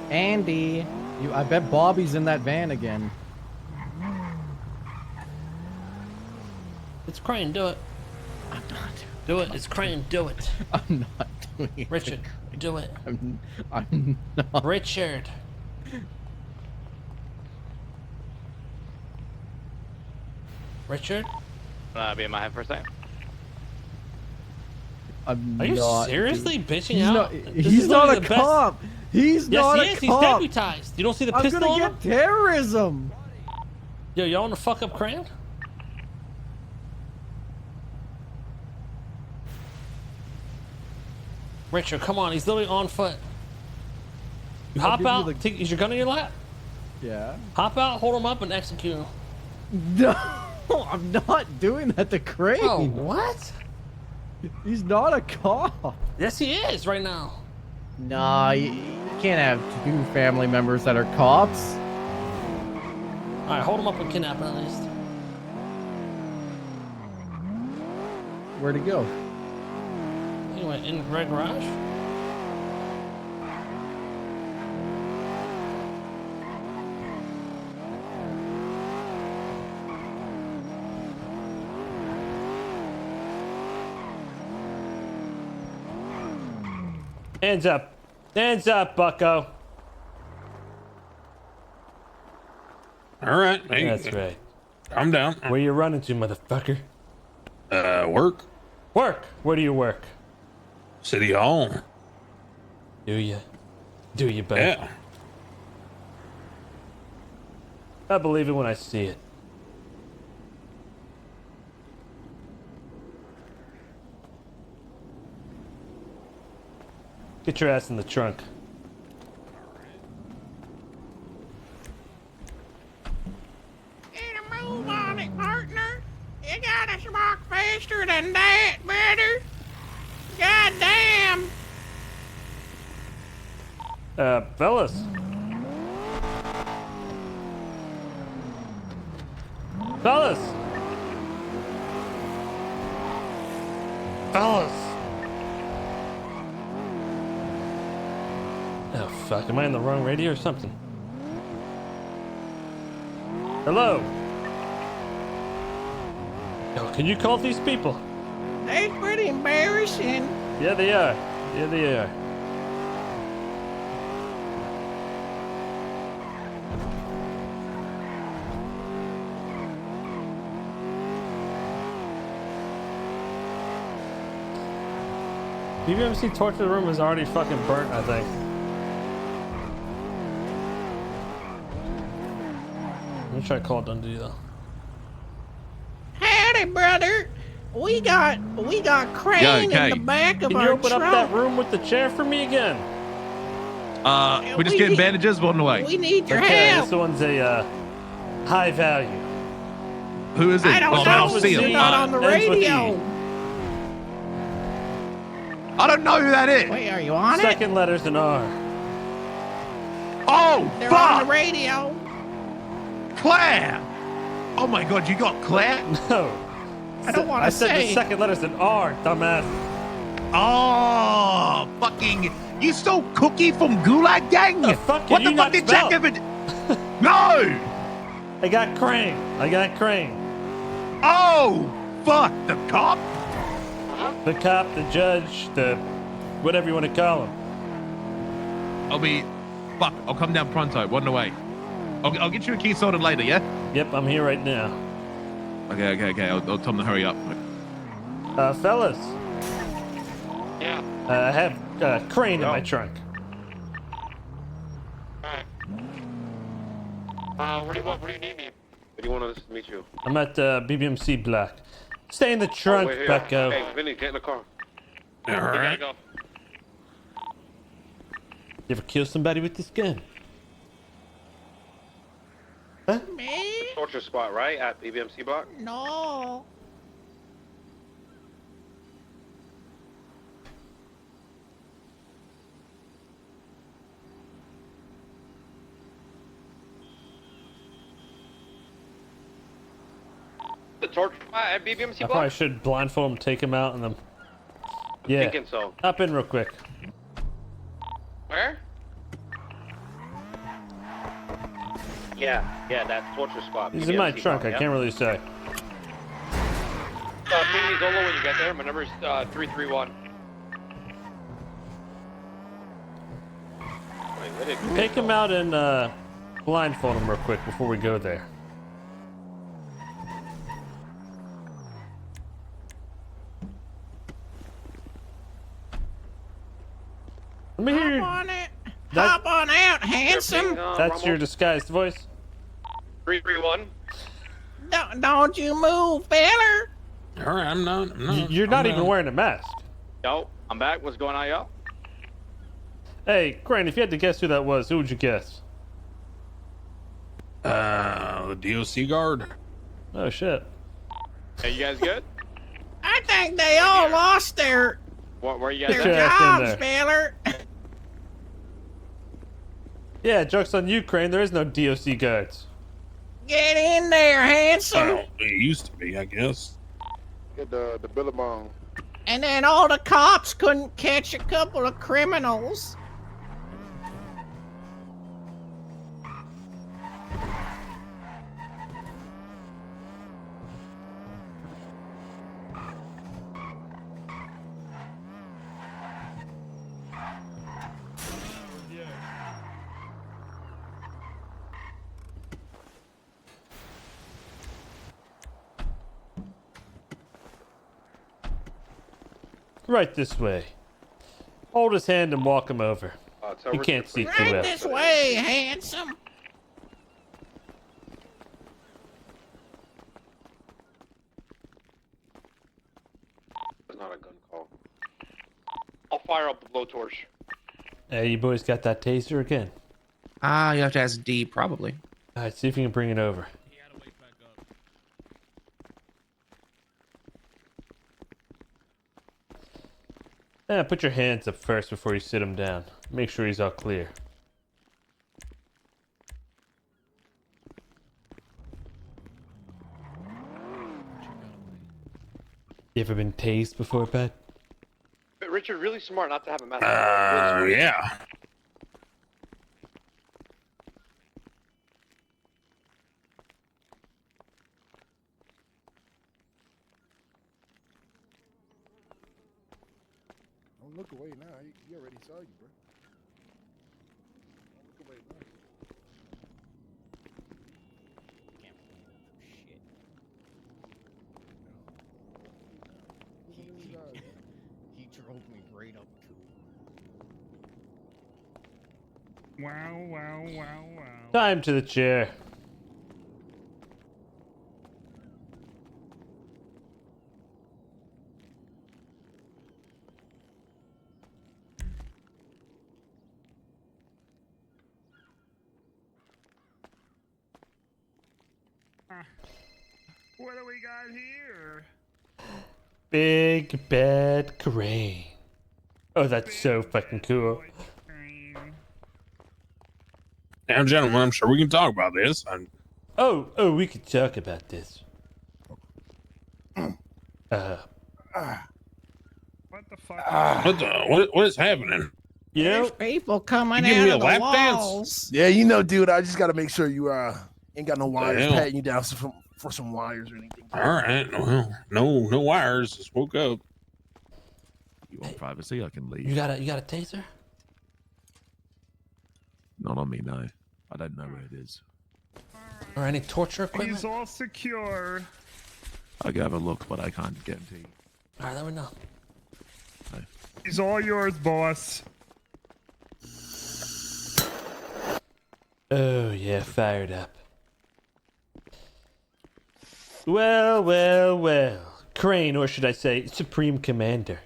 Andy, I bet Bobby's in that van again. It's Crane, do it. I'm not. Do it. It's Crane, do it. I'm not doing it. Richard, do it. I'm not. Richard. Richard? Be in my head for a second. Are you seriously bitching out? He's not a cop. He's not a cop. Yes, he is. He's deputized. You don't see the pistol on him? I'm gonna get terrorism. Yo, y'all want to fuck up Crane? Richard, come on. He's literally on foot. You hop out. Is your gun in your lap? Yeah. Hop out, hold him up, and execute him. No, I'm not doing that to Crane. Oh, what? He's not a cop. Yes, he is right now. Nah, you can't have two family members that are cops. All right, hold him up and kidnap him at least. Where'd he go? He went in the red garage. Hands up. Hands up, bucko. All right. Hey, That's right. I'm down. Where you running to, motherfucker? Work. Work. Where do you work? City Hall. Do you? Do you, buddy? Yeah. I believe it when I see it. Get your ass in the trunk. Get a move on it, partner. You gotta walk faster than that, brother. God damn. Fellas. Fellas. Fellas. Oh, fuck. Am I in the wrong radio or something? Hello? Yo, can you call these people? That's pretty embarrassing. Yeah, they are. Yeah, they are. BBMC torture room is already fucking burnt, I think. Let me try to call Dundee though. Howdy, brother. We got Crane in the back of Can our you open trunk. up that room with the chair for me again? We're just getting bandages. We're on the way. We need your Okay, help. this one's a high value. Who is it? I don't know. I'll see You're him. not on the ends with radio. E. I don't know who that is. Wait, are you on it? Second letter's an R. Oh, They're fuck! on the radio. Claire! Oh my god, you got Claire? No. I don't want I to said say. the second letter's an R, dumbass. Oh, fucking... You stole Cookie from Gulag Gang? The fuck can What you the not fuck did spell? Jack ever... No! I got Crane. I got Crane. Oh, fuck, the cop? The cop, the judge, the whatever you want to call him. I'll be... Fuck, I'll come down pronto, one away. I'll get you a key sorted later, yeah? Yep, I'm here right now. Okay. I'll tell them to hurry up. Fellas. Yeah. I have Crane in my trunk. Where do you need me? Where do you want us to meet you? I'm at BBMC Black. Stay in the trunk, wait, here. Becco. Hey, Vinny, get in the car. All We right. gotta go. You ever kill somebody with this gun? Huh? Me? Torture spot, right? At BBMC block? No. The torture spot at BBMC I block? probably should blindfold him, take him out, and then... Yeah. Thinking so. Hop in real quick. Where? Yeah, that torture spot. He's in my BBMC trunk. block, I yeah? can't really say. Ping me Zolo when you get there. My number's 331. Wait, where did Take him out and blindfold him real quick before we go there. Let me hear. Hop on it. That- Hop on out, handsome. That's your disguised voice. 331. Don't you move, feller. All right, I'm not. You're not I'm even wearing a mask. Yo, I'm back. What's going on, y'all? Hey, Crane, if you had to guess who that was, who would you guess? The DOC guard. Oh shit. Hey, you guys good? I think they all lost their Where you guys Sure. at? Check in jobs, there. feller. Yeah, joke's on you, Crane. There is no DOC guards. Get in there, handsome. Well, it used to be, I guess. Get the Billabong. And then all the cops couldn't catch a couple of criminals. Right this way. Hold his hand and walk him over. Tell He Richard can't to see bring- too Right well. this way, handsome. It's not a gun call. I'll fire up the blowtorch. Hey, you boys got that taser again? You have to ask D, probably. All right, see if you can bring it over. Put your hands up first before you sit him down. Make sure he's all clear. You ever been tased before, Pat? But Richard, really smart not to have a mask. Really smart. Yeah. Don't look away now. He already saw you, bro. Don't look away now. He drove me right up to it. Wow. Time to the chair. What do we got here? Big bad Crane. Oh, that's so fucking cool. Now, gentlemen, I'm sure we can talk about this. Oh, we could talk about this. What the fuck? What is happening? You know, There's people coming You giving out me of a the lap dance? walls. Yeah, you know, dude. I just gotta make sure you ain't got no wires hell? patting you down for some wires or anything. All right. Well, no wires. Just woke up. You want privacy? I can leave. you got a taser? Not on me, no. I don't know where it is. Or any torture equipment? He's all secure. I can have a look, but I can't guarantee. All right, let me know. He's all yours, boss. Oh yeah, fired up. Well. Crane, or should I say, Supreme Commander.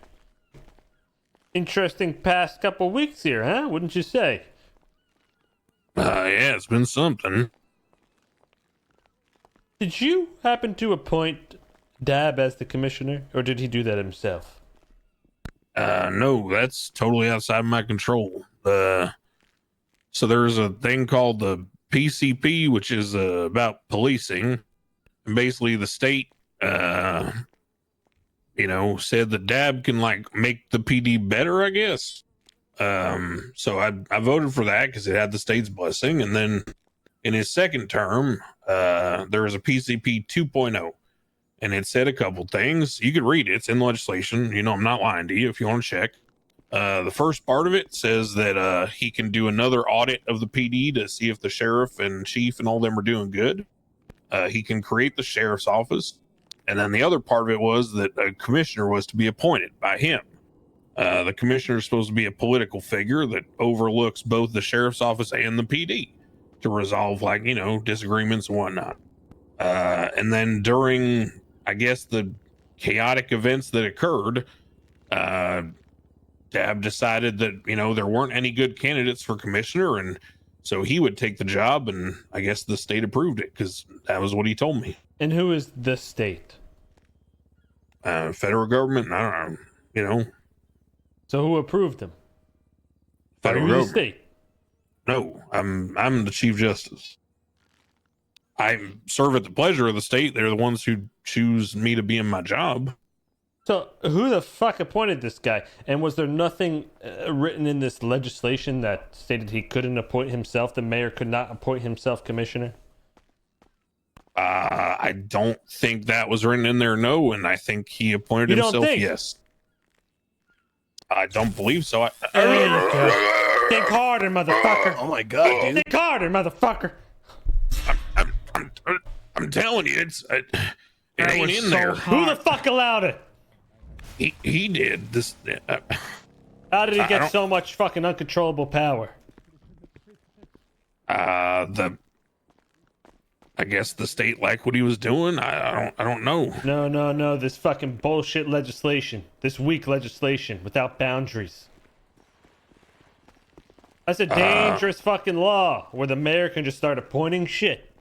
Interesting past couple weeks here, huh? Wouldn't you say? Yeah, it's been something. Did you happen to appoint Dab as the commissioner, or did he do that himself? No, that's totally outside my control. So there's a thing called the PCP, which is about policing. And basically, the state, said the DAB can like make the PD better, I guess. So I voted for that because it had the state's blessing, and then In his second term, there was a PCP 2.0, and it said a couple things. You could read it. It's in legislation. You know, I'm not lying to you if you want to check. The first part of it says that he can do another audit of the PD to see if the sheriff and chief and all them are doing good. He can create the sheriff's office. And then the other part of it was that a commissioner was to be appointed by him. The commissioner is supposed to be a political figure that overlooks both the sheriff's office and the PD to resolve, like, you know, disagreements and whatnot. And then during, I guess, the chaotic events that occurred, Dab decided that, you know, there weren't any good candidates for commissioner, and so he would take the job, and I guess the state approved it because that was what he told me. And who is the state? Federal government, I don't know, you know. So who approved him? Federal Are you the government. state? No, I'm the chief justice. I serve at the pleasure of the state. They're the ones who choose me to be in my job. So who the fuck appointed this guy? And was there nothing written in this legislation that stated he couldn't appoint himself? The mayor could not appoint himself commissioner? I don't think that was written in there, no, and I think he appointed You don't himself, think? yes. I don't believe so. Think harder, motherfucker. Oh my god, dude. Think harder, motherfucker. I'm telling you, it ain't was in so there. Who the fuck allowed it? He did this. How did he I get don't- so much fucking uncontrollable power? I guess the state liked what he was doing. I don't know. No. This fucking bullshit legislation. This weak legislation without boundaries. That's a dangerous fucking law where the mayor can just start appointing shit.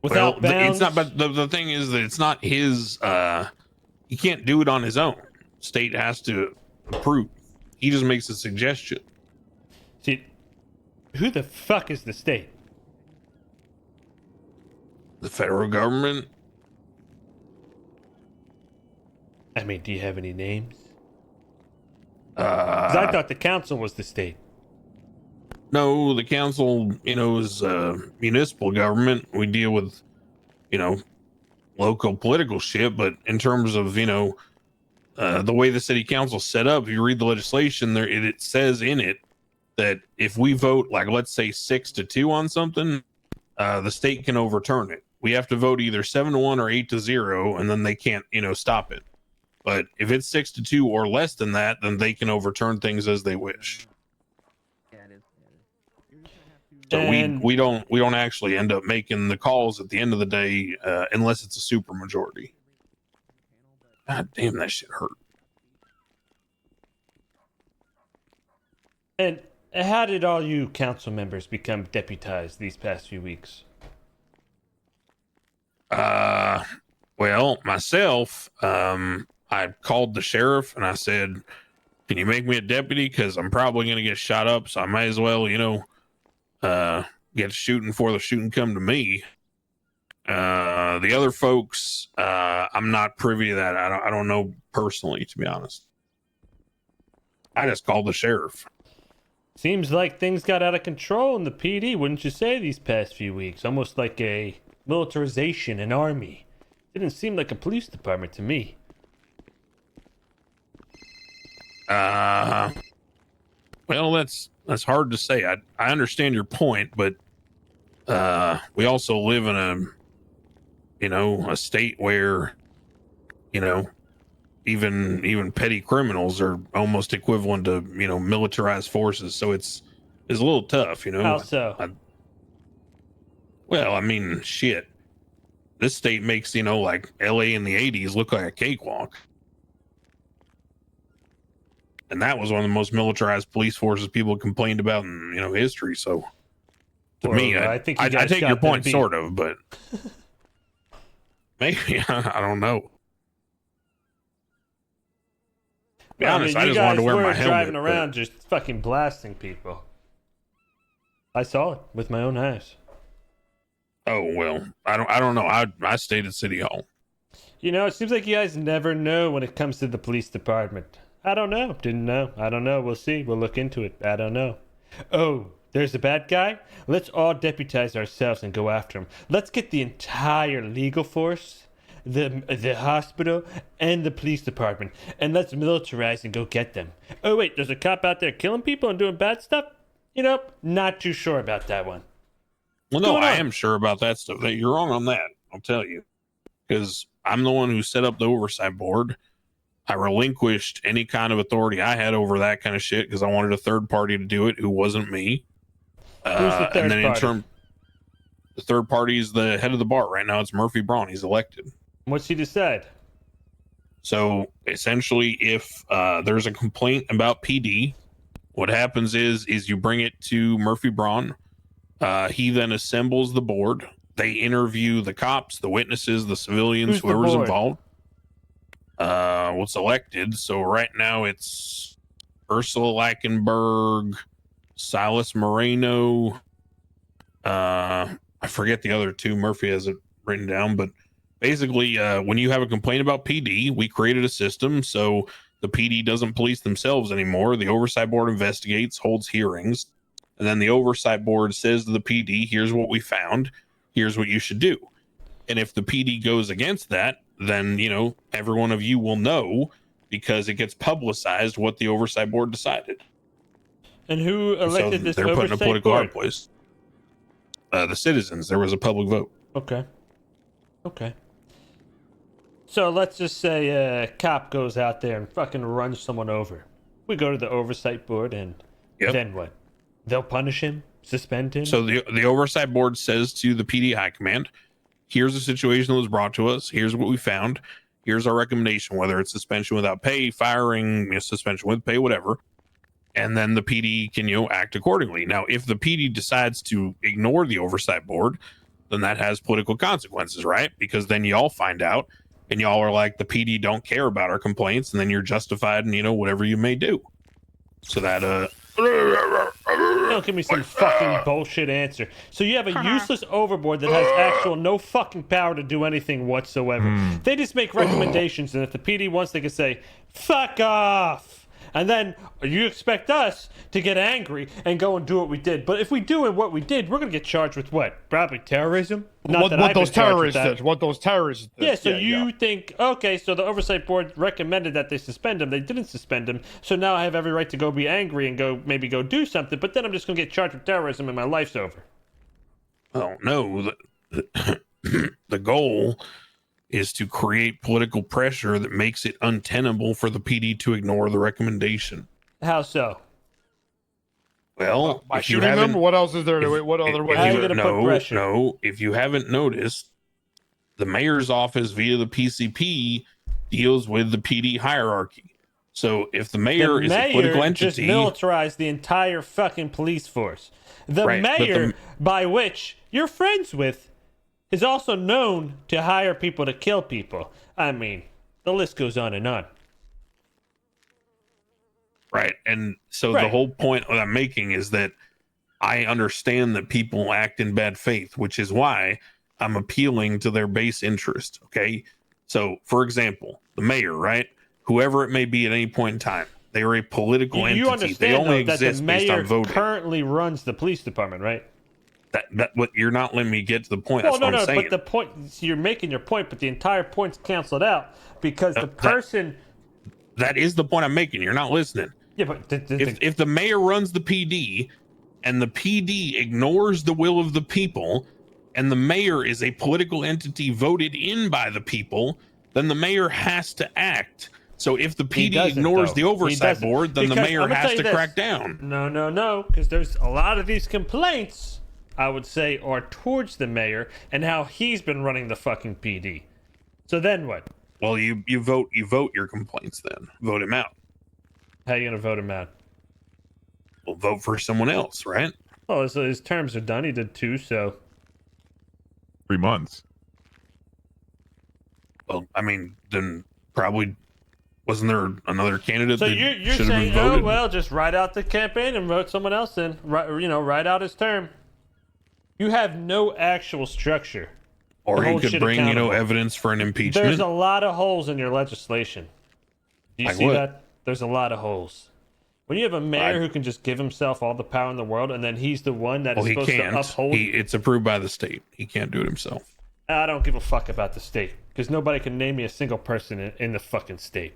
Without bounds. It's not. But the thing is that it's not his. He can't do it on his own. State has to approve. He just makes a suggestion. See, who the fuck is the state? The federal government. I mean, do you have any names? 'Cause I thought the council was the state. No, the council, you know, is municipal government. We deal with, you know, local political shit. But in terms of, you know, the way the city council's set up, if you read the legislation, there it says in it that if we vote, like, let's say 6-2 on something, the state can overturn it. We have to vote either 7-1 or 8-0, and then they can't, you know, stop it. But if it's 6-2 or less than that, then they can overturn things as they wish. So And- we don't actually end up making the calls at the end of the day unless it's a super majority. God damn, that shit hurt. And how did all you council members become deputized these past few weeks? Well, myself, I called the sheriff and I said, "Can you make me a deputy? Because I'm probably going to get shot up, so I might as well, you know, get shooting before the shooting come to me." The other folks, I'm not privy to that. I don't know personally, to be honest. I just called the sheriff. Seems like things got out of control in the PD, wouldn't you say, these past few weeks? Almost like a militarization, an army. Didn't seem like a police department to me. Well, that's hard to say. I understand your point, but we also live in a state where, you know, even petty criminals are almost equivalent to, you know, militarized forces. So it's a little tough, you know. How so? Well, I mean, shit. This state makes, you know, like LA in the 80s look like a cakewalk. And that was one of the most militarized police forces people complained about in, you know, history. So to Well, me, I think I you guys take got your them point, beat. sort of, but maybe I don't know. Be honest, I you just wanted to guys wear were my helmet. driving but- around just fucking blasting people. I saw it with my own eyes. Oh well, I don't know. I stayed at City Hall. You know, it seems like you guys never know when it comes to the police department. I don't know. Didn't know. I don't know. We'll see. We'll look into it. I don't know. Oh, There's a bad guy. Let's all deputize ourselves and go after him. Let's get the entire legal force, the hospital, and the police department, and let's militarize and go get them. Oh wait, there's a cop out there killing people and doing bad stuff? You know, not too sure about that one. Well, no, I am sure about that stuff. You're wrong on that. I'll tell you, because I'm the one who set up the oversight board. I relinquished any kind of authority I had over that kind of shit because I wanted a third party to do it who wasn't me. Who's the third and then party? The third party is the head of the bar right now. It's Murphy Braun. He's elected. What's he decide? So essentially, if there's a complaint about PD, what happens is you bring it to Murphy Braun. He then assembles the board. They interview the cops, the witnesses, the civilians, whoever's involved. What's elected. So right now it's Ursula Lackenberg, Silas Moreno. I forget the other two. Murphy has it written down, but basically, when you have a complaint about PD, we created a system so the PD doesn't police themselves anymore. The oversight board investigates, holds hearings, and then the oversight board says to the PD, here's what we found, here's what you should do. And if the PD goes against that, then, you know, every one of you will know because it gets publicized what the oversight board decided. And who elected this they're putting a oversight political board? hard place. The citizens. There was a public vote. Okay. So let's just say a cop goes out there and fucking runs someone over. We go to the oversight board, and then what? They'll punish him, suspend him. So the oversight board says to the PD high command, here's the situation that was brought to us. Here's what we found. Here's our recommendation, whether it's suspension without pay, firing, you know, suspension with pay, whatever. And then the PD can, you know, act accordingly. Now, if the PD decides to ignore the oversight board, then that has political consequences, right? Because then y'all find out and y'all are like, the PD don't care about our complaints, and then you're justified in, you know, whatever you may do. So that Don't give me some fucking bullshit answer. So you have a useless overboard that has actual no fucking power to do anything whatsoever. They just make recommendations, and if the PD wants, they can say, fuck off. And then you expect us to get angry and go and do what we did. But if we do what we did, we're going to get charged with what? Probably terrorism? What those terrorists did. What those terrorists did. Yeah, so you think, okay, so the oversight board recommended that they suspend him. They didn't suspend him. So now I have every right to go be angry and maybe go do something. But then I'm just going to get charged with terrorism and my life's over. Oh, no. The goal is to create political pressure that makes it untenable for the PD to ignore the recommendation. How so? Well, by shooting them. What else is there? What other way? How are you going to put pressure? No, if you haven't noticed, the mayor's office via the PCP deals with the PD hierarchy. So if the mayor is a political entity, just militarized the entire fucking police force. The Right, but mayor, by which you're friends with, is also known to hire people to kill people. I mean, the list goes on and on. right? And so the whole point that I'm making is that I understand that people act in bad faith, which is why I'm appealing to their base interest. Okay. So, for example, the mayor, right? Whoever it may be at any point in time, they are a political entity. You understand, they only though, that exist the based on mayor voting. currently runs the police department, right? That what you're not letting me get to the point. Well, That's no, what I'm saying. but the point, so you're making your point, but the entire point's canceled out because the person. That is the point I'm making. You're not listening. Yeah, but if the mayor runs the PD and the PD ignores the will of the people, and the mayor is a political entity voted in by the people, then the mayor has to act. So if the PD ignores the oversight board, then the mayor has to crack down. No, because there's a lot of these complaints, I would say, are towards the mayor and how he's been running the fucking PD. So then what? Well, you vote your complaints then. Vote him out. How are you going to vote him out? Well, vote for someone else, right? Well, his terms are done. He did 2, so... 3 months. Well, I mean, then probably wasn't there another candidate So that you're should have saying, been voted? oh, well, just write out the campaign and vote someone else in. Write out his term. You have no actual structure. Or he could bring, evidence for an impeachment. There's a lot of holes in your legislation. Do you Like see what? that? There's a lot of holes. When you have a mayor who can just give himself all the power in the world, and then he's the one that is supposed to uphold. It's approved by the state. He can't do it himself. I don't give a fuck about the state, because nobody can name me a single person in the fucking state.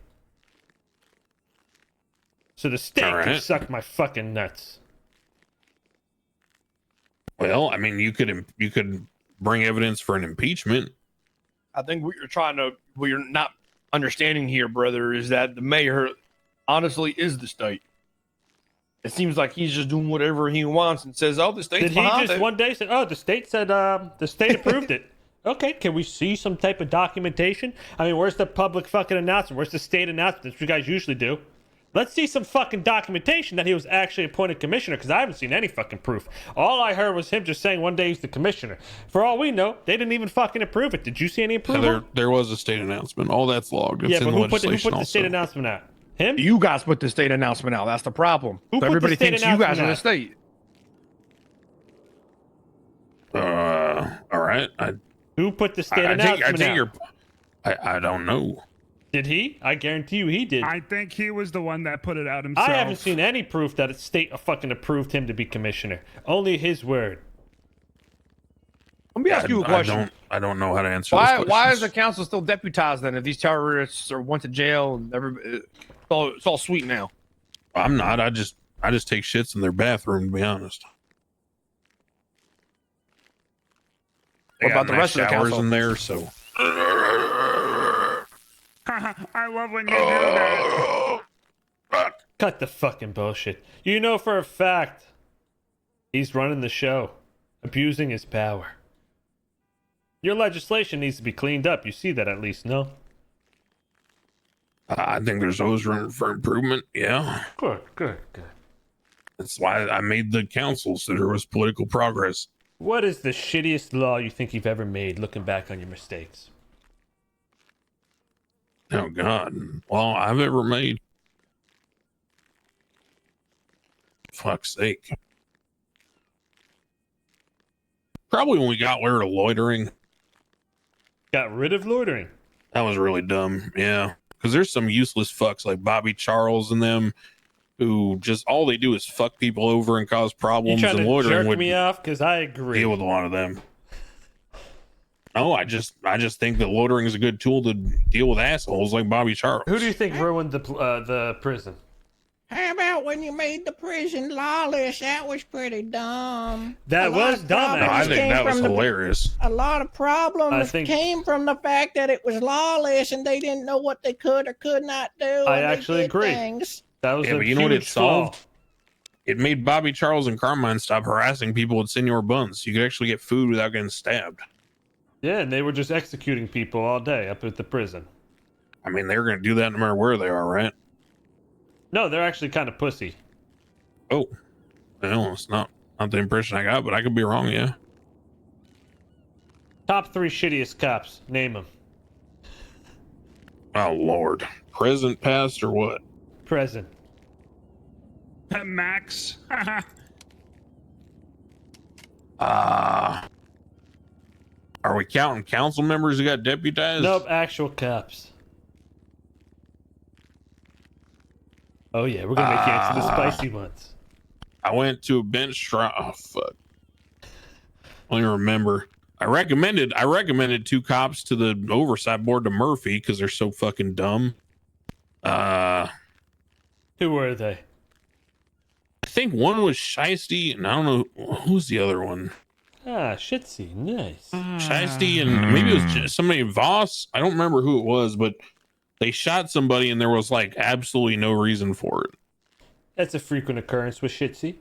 So the state can suck my fucking nuts. Well, I mean, you could bring evidence for an impeachment. I think what you're not understanding here, brother, is that the mayor honestly is the state. It seems like he's just doing whatever he wants and says, "Oh, the state's Did he behind just it." one day said, "Oh, the state said the state approved it"? Okay, can we see some type of documentation? I mean, where's the public fucking announcement? Where's the state announcement that you guys usually do? Let's see some fucking documentation that he was actually appointed commissioner, because I haven't seen any fucking proof. All I heard was him just saying one day he's the commissioner. For all we know, they didn't even fucking approve it. Did you see any approval? There was a state announcement. All that's logged. It's yeah, in but the who put legislation the state announcement out? Him? You guys put the state announcement out. That's the problem. Who So put everybody the state thinks you guys are the announcement state. All right. Who put the state I announcement think out? you're. I don't know. Did he? I guarantee you he did. I think he was the one that put it out himself. I haven't seen any proof that a state fucking approved him to be commissioner. Only his word. Let me ask you a question. I don't know how to answer. Those Why is questions. the council still deputized then if these terrorists went to jail and it's all sweet now? I'm not. I just take shits in their bathroom, to be honest. They What got about the nice rest of the showers council? in there, so. I love when you do that. Cut the fucking bullshit. You know for a fact he's running the show, abusing his power. Your legislation needs to be cleaned up. You see that at least, no? I think there's always room for improvement. Yeah. Good. That's why I made the council so there was political progress. What is the shittiest law you think you've ever made, looking back on your mistakes? Oh God. Well, I've ever made. Fuck's sake. Probably when we got rid of loitering. Got rid of loitering. That was really dumb. Yeah. Because there's some useless fucks like Bobby Charles and them who just all they do is fuck people over and cause You problems, trying and to loitering jerk would me off? Because I agree. deal with a lot of them. No, I just think that loitering is a good tool to deal with assholes like Bobby Charles. Who do you think ruined the prison? How about when you made the prison lawless? That was pretty dumb. That A lot was of dumb. No, I problems think came that was from the- hilarious. A lot of problems came from the fact that it was lawless and they didn't know what they could or could not do. I and they actually did agree. things. That was Yeah, a but you know what it huge flaw. solved? It made Bobby Charles and Carmine stop harassing people with Senor Buns. You could actually get food without getting stabbed. Yeah, and they were just executing people all day up at the prison. I mean, they're going to do that no matter where they are, right? No, they're actually kind of pussy. Oh, well, it's not the impression I got, but I could be wrong. Yeah. Top 3 shittiest cops. Name them. Oh Lord, present, past, or what? Present. Max. Are we counting council members who got deputized? Nope, actual cops. Oh yeah, we're gonna make you answer the spicy ones. I went to a bench trial. Oh fuck. I don't even remember. I recommended 2 cops to the oversight board to Murphy because they're so fucking dumb. Who were they? I think one was Shiesty, and I don't know who's the other one. Ah, shitsy, nice. Shiesty, and maybe it was just somebody Voss. I don't remember who it was, but they shot somebody, and there was like absolutely no reason for it. That's a frequent occurrence with shitsy.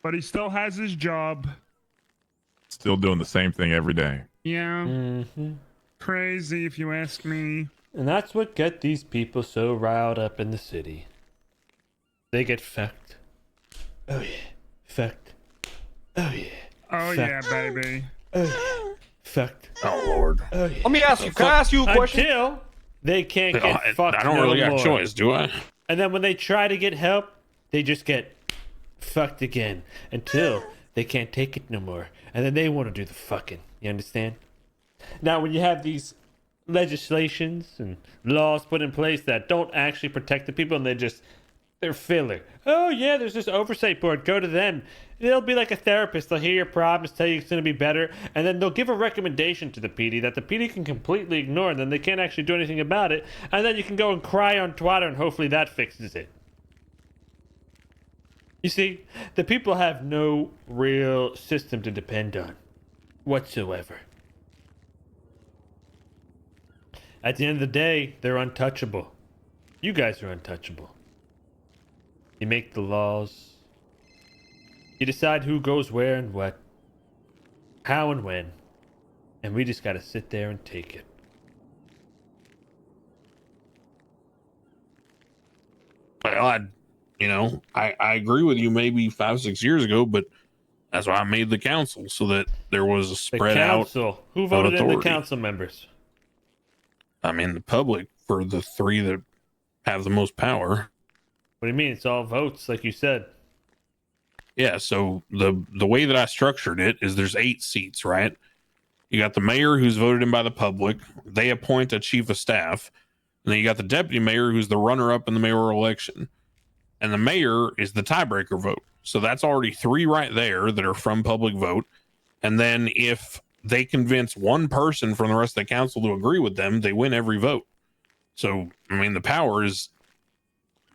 But he still has his job. Still doing the same thing every day. Yeah. Mm-hmm. Crazy, if you ask me. And that's what get these people so riled up in the city. They get fucked. Oh yeah, fucked. Oh yeah. Oh, fucked. yeah, baby. Oh yeah, fucked. Oh Lord. Oh yeah. Let me ask you. Can I ask you a question? Until they can't get fucked. I don't no really more. got a choice, do I? And then when they try to get help, they just get fucked again until they can't take it no more. And then they want to do the fucking. You understand? Now, when you have these legislations and laws put in place that don't actually protect the people and they just They're filler. Oh, yeah, there's this oversight board. Go to them. They'll be like a therapist. They'll hear your problems, tell you it's going to be better, and then they'll give a recommendation to the PD that the PD can completely ignore, and then they can't actually do anything about it, and then you can go and cry on Twitter, and hopefully that fixes it. You see, the people have no real system to depend on whatsoever. At the end of the day, they're untouchable. You guys are untouchable. You make the laws. You decide who goes where and what, how and when, and we just gotta sit there and take it. Well, I agree with you maybe 5-6 years ago, but that's why I made the council so that there was a spread The out. council. Who voted in the authority. council members? I mean, the public for the 3 that have the most power. What do you mean? It's all votes, like you said. Yeah, so the way that I structured it is there's 8 seats, right? You got the mayor who's voted in by the public. They appoint a chief of staff. And then you got the deputy mayor who's the runner-up in the mayoral election. And the mayor is the tiebreaker vote. So that's already 3 right there that are from public vote. And then if they convince one person from the rest of the council to agree with them, they win every vote. So, I mean, the power is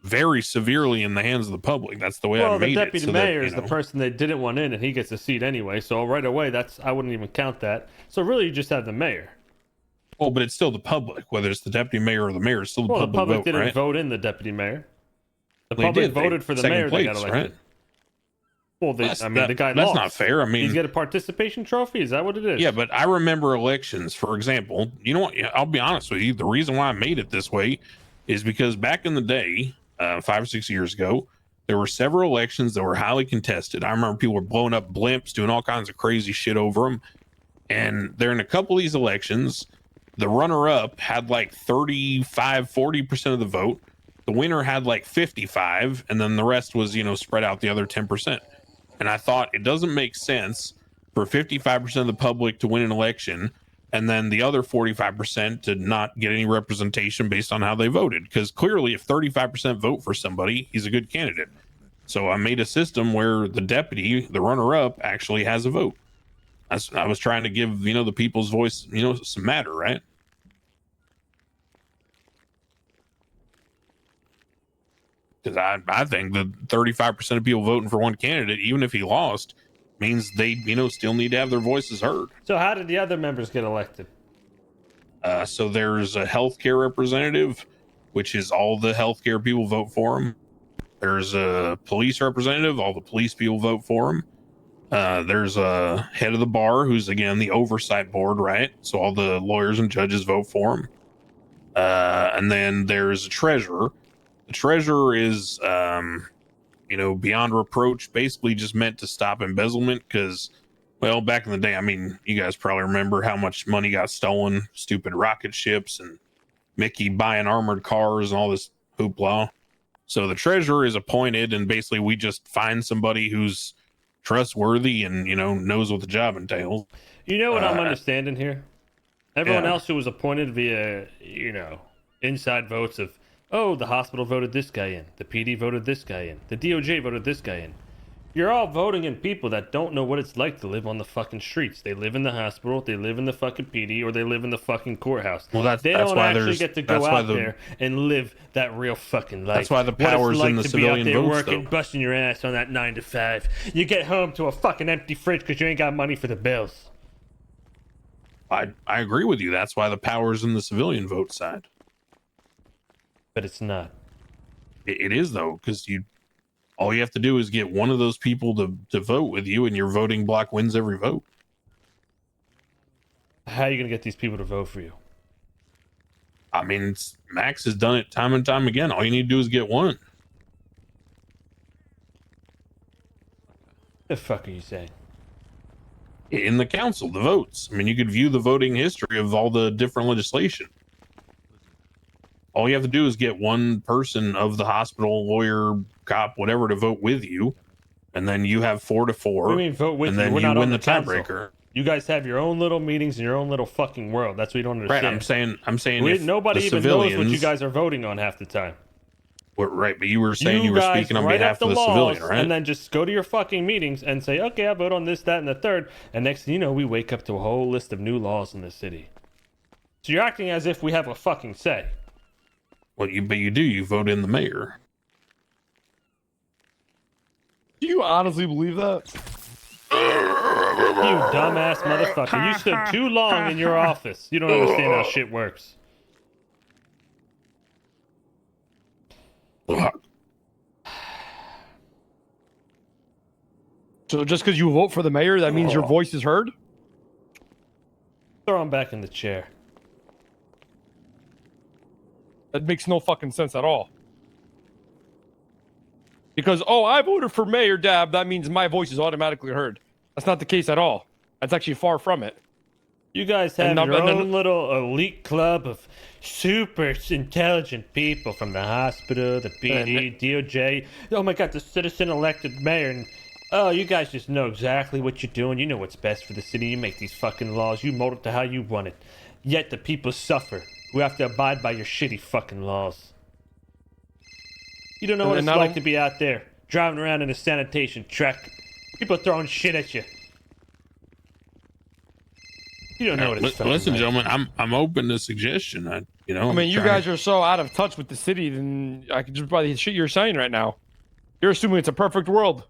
very severely in the hands of the public. That's the way I made it. Well, the deputy mayor is the person they didn't want in, and he gets a seat anyway. So right away, I wouldn't even count that. So really, you just have the mayor. Well, but it's still the public, whether it's the deputy mayor or the mayor. It's still the Well, public the public vote, didn't right? vote in the deputy mayor. The Well, public they did. voted for the Second mayor that got place, elected. right? Well, the guy that's lost. not fair. I mean, He's got a participation trophy. Is that what it is? yeah, but I remember elections, for example. You know what? I'll be honest with you. The reason why I made it this way is because back in the day, 5 or 6 years ago, there were several elections that were highly contested. I remember people were blowing up blimps, doing all kinds of crazy shit over them. And there in a couple of these elections, the runner-up had like 35-40% of the vote. The winner had like 55, and then the rest was, spread out the other 10%. And I thought it doesn't make sense for 55% of the public to win an election and then the other 45% to not get any representation based on how they voted. Because clearly, if 35% vote for somebody, he's a good candidate. So I made a system where the deputy, the runner-up, actually has a vote. I was trying to give, the people's voice, some matter, right? Because I think that 35% of people voting for one candidate, even if he lost, means they, still need to have their voices heard. So how did the other members get elected? So there's a healthcare representative, which is all the healthcare people vote for him. There's a police representative, all the police people vote for him. There's a head of the bar, who's again the oversight board, right? So all the lawyers and judges vote for him. And then there's a treasurer. The treasurer is, beyond reproach, basically just meant to stop embezzlement because, well, back in the day, I mean, you guys probably remember how much money got stolen, stupid rocket ships and Mickey buying armored cars and all this hoopla. So the treasurer is appointed, and basically we just find somebody who's trustworthy and, knows what the job entails. You know what I'm understanding here? Everyone yeah. else who was appointed via, inside votes of, oh, the hospital voted this guy in, the PD voted this guy in, the DOJ voted this guy in. You're all voting in people that don't know what it's like to live on the fucking streets. They live in the hospital, they live in the fucking PD, or they live in the fucking courthouse. Well, they don't actually get to go out there and live that real fucking life. That's why the power's in the civilian to be out there votes, working, though. busting your ass on that 9 to 5. You get home to a fucking empty fridge because you ain't got money for the bills. I agree with you. That's why the power's in the civilian vote side. But it's not. It is, though, because all you have to do is get one of those people to vote with you, and your voting block wins every vote. How are you going to get these people to vote for you? I mean, Max has done it time and time again. All you need to do is get one. The fuck are you saying? In the council, the votes. I mean, you could view the voting history of all the different legislation. All you have to do is get one person of the hospital, lawyer, cop, whatever, to vote with you, and then you have 4 to 4. What do you mean vote with and you? then We're you not win on the council. tiebreaker. You guys have your own little meetings in your own little fucking world. That's what you don't understand. Right? I'm saying. If Nobody the even knows what you civilians- guys are voting on half the time. What, right, but you were saying you were guys speaking on write behalf up of the laws, civilian, right? and then just go to your fucking meetings and say, okay, I vote on this, that, and the third. And next thing you know, we wake up to a whole list of new laws in the city. So you're acting as if we have a fucking say. Well, but you do. You vote in the mayor. Do you honestly believe that? You dumbass motherfucker. You stood too long in your office. You don't understand how shit works. So just because you vote for the mayor, that means your voice is heard? Throw him back in the chair. That makes no fucking sense at all. Because, oh, I voted for Mayor Dab, that means my voice is automatically heard. That's not the case at all. That's actually far from it. You guys have your own little elite club of super intelligent people from the hospital, the PD, DOJ. Oh my god, the citizen-elected mayor. And, oh, you guys just know exactly what you're doing. You know what's best for the city. You make these fucking laws. You mold it to how you want it. Yet the people suffer. We have to abide by your shitty fucking laws. You don't know what it's like to be out there, driving around in a sanitation truck. People throwing shit at you. You don't know what it's Listen, like. gentlemen, I'm open to suggestion. I mean, you guys are so out of touch with the city, then I can just by the shit you're saying right now. You're assuming it's a perfect world.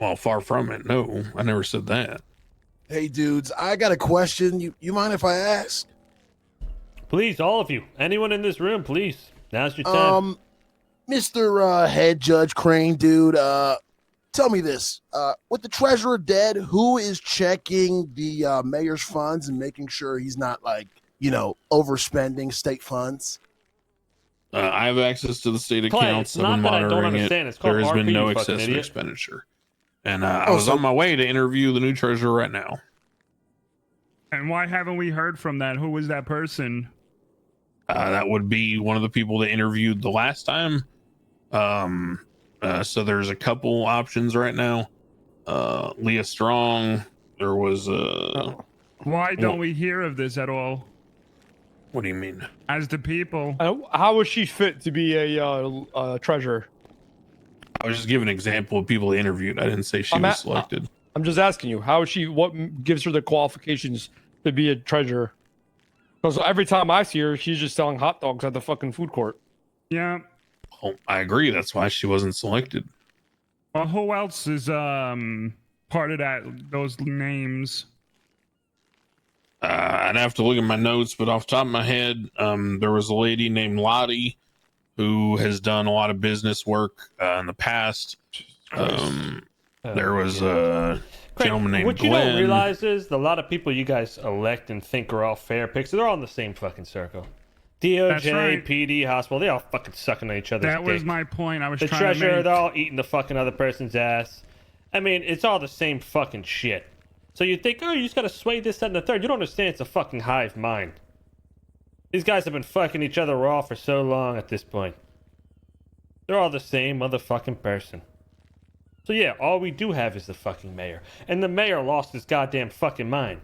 Well, far from it. No, I never said that. Hey, dudes, I got a question. You mind if I ask? Please, all of you. Anyone in this room, please. Now's your time. Mr. Head Judge Crane, dude, tell me this. With the treasurer dead, who is checking the mayor's funds and making sure he's not, like, overspending state funds? I have access to the state Clay, accounts. it's I've been not that I don't monitoring understand. it. It's called There has been RP, no you fucking excessive idiot. expenditure. And I was on my way to interview the new treasurer right now. And why haven't we heard from that? Who was that person? That would be one of the people that interviewed the last time. So there's a couple options right now. Leah Strong. There was Why don't we hear of this at all? What do you mean? As the people. How was she fit to be a treasurer? I was just giving an example of people they interviewed. I didn't say she was selected. I'm just asking you, how is she? What gives her the qualifications to be a treasurer? Because every time I see her, she's just selling hot dogs at the fucking food court. Yeah. Oh, I agree. That's why she wasn't selected. Well, who else is part of those names? I'd have to look at my notes, but off the top of my head, there was a lady named Lottie who has done a lot of business work in the past. There was a gentleman named What Glenn. you don't realize is a lot of people you guys elect and think are all fair picks. They're all in the same fucking circle. DOJ, right. PD, hospital, they all fucking sucking on each other's That was dick. my point. I was The trying treasurer, to make. they're all eating the fucking other person's ass. I mean, it's all the same fucking shit. So you think, oh, you just gotta sway this, that, and the third. You don't understand it's a fucking hive mind. These guys have been fucking each other raw for so long at this point. They're all the same motherfucking person. So yeah, all we do have is the fucking mayor. And the mayor lost his goddamn fucking mind.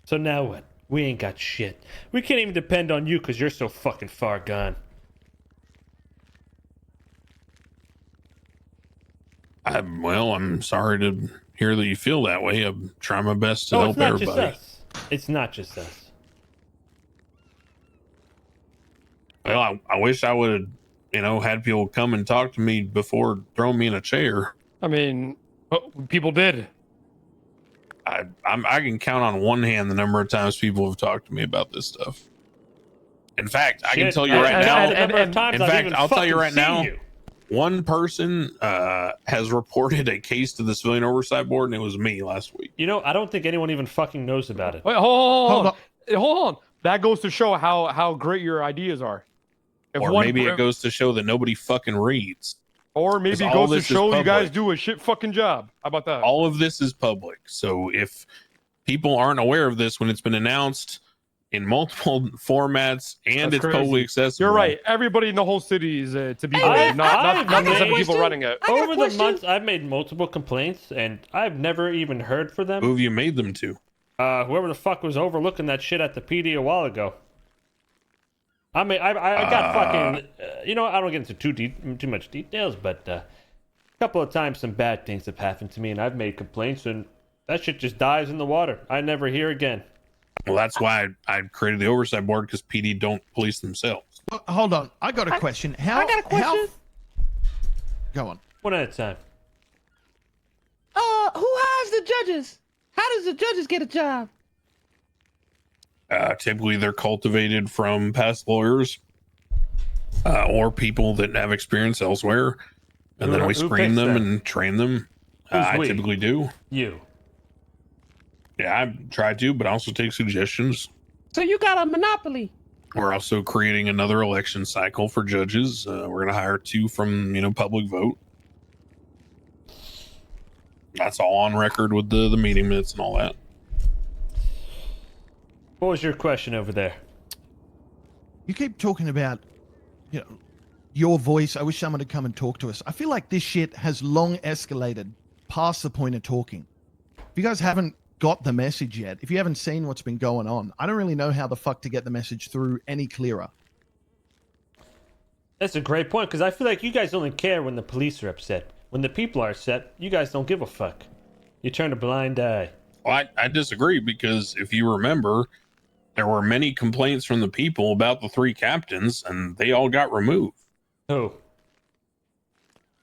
So now what? We ain't got shit. We can't even depend on you because you're so fucking far gone. I'm sorry to hear that you feel that way. I'm trying my best to No, help it's not everybody. just us. It's not just us. Well, I wish I would have, had people come and talk to me before throwing me in a chair. I mean, people did. I can count on one hand the number of times people have talked to me about this stuff. In fact, I can tell you right now. In fact, I'll tell you right now. One person has reported a case to the Civilian Oversight Board, and it was me last week. You know, I don't think anyone even fucking knows about it. Wait, hold on. That goes to show how great your ideas are. Or maybe it goes to show that nobody fucking reads. Or maybe it goes to show you guys do a shit fucking job. How about that? All of this is public. So if people aren't aware of this when it's been announced in multiple formats and it's publicly accessible. You're right. Everybody in the whole city is to be believed, not the 7 people running it. Over the months, I've made multiple complaints, and I've never even heard for them. Who have you made them to? Whoever the fuck was overlooking that shit at the PD a while ago. I mean, I got fucking, you know, I don't get into too much details, but a couple of times some bad things have happened to me, and I've made complaints, and that shit just dies in the water. I never hear again. Well, that's why I created the oversight board, because PD don't police themselves. Hold on, I got a question. I got a question. Go on. One at a time. Who hires the judges? How does the judges get a job? Typically, they're cultivated from past lawyers or people that have experience elsewhere, and then we screen them and train them. I typically do. You. Yeah, I try to, but I also take suggestions. So you got a monopoly. We're also creating another election cycle for judges. We're going to hire 2 from, public vote. That's all on record with the meeting minutes and all that. What was your question over there? You keep talking about, your voice. I wish someone would come and talk to us. I feel like this shit has long escalated past the point of talking. If you guys haven't got the message yet, if you haven't seen what's been going on, I don't really know how the fuck to get the message through any clearer. That's a great point, because I feel like you guys only care when the police are upset. When the people are upset, you guys don't give a fuck. You turn a blind eye. Well, I disagree, because if you remember, there were many complaints from the people about the 3 captains, and they all got removed. Who?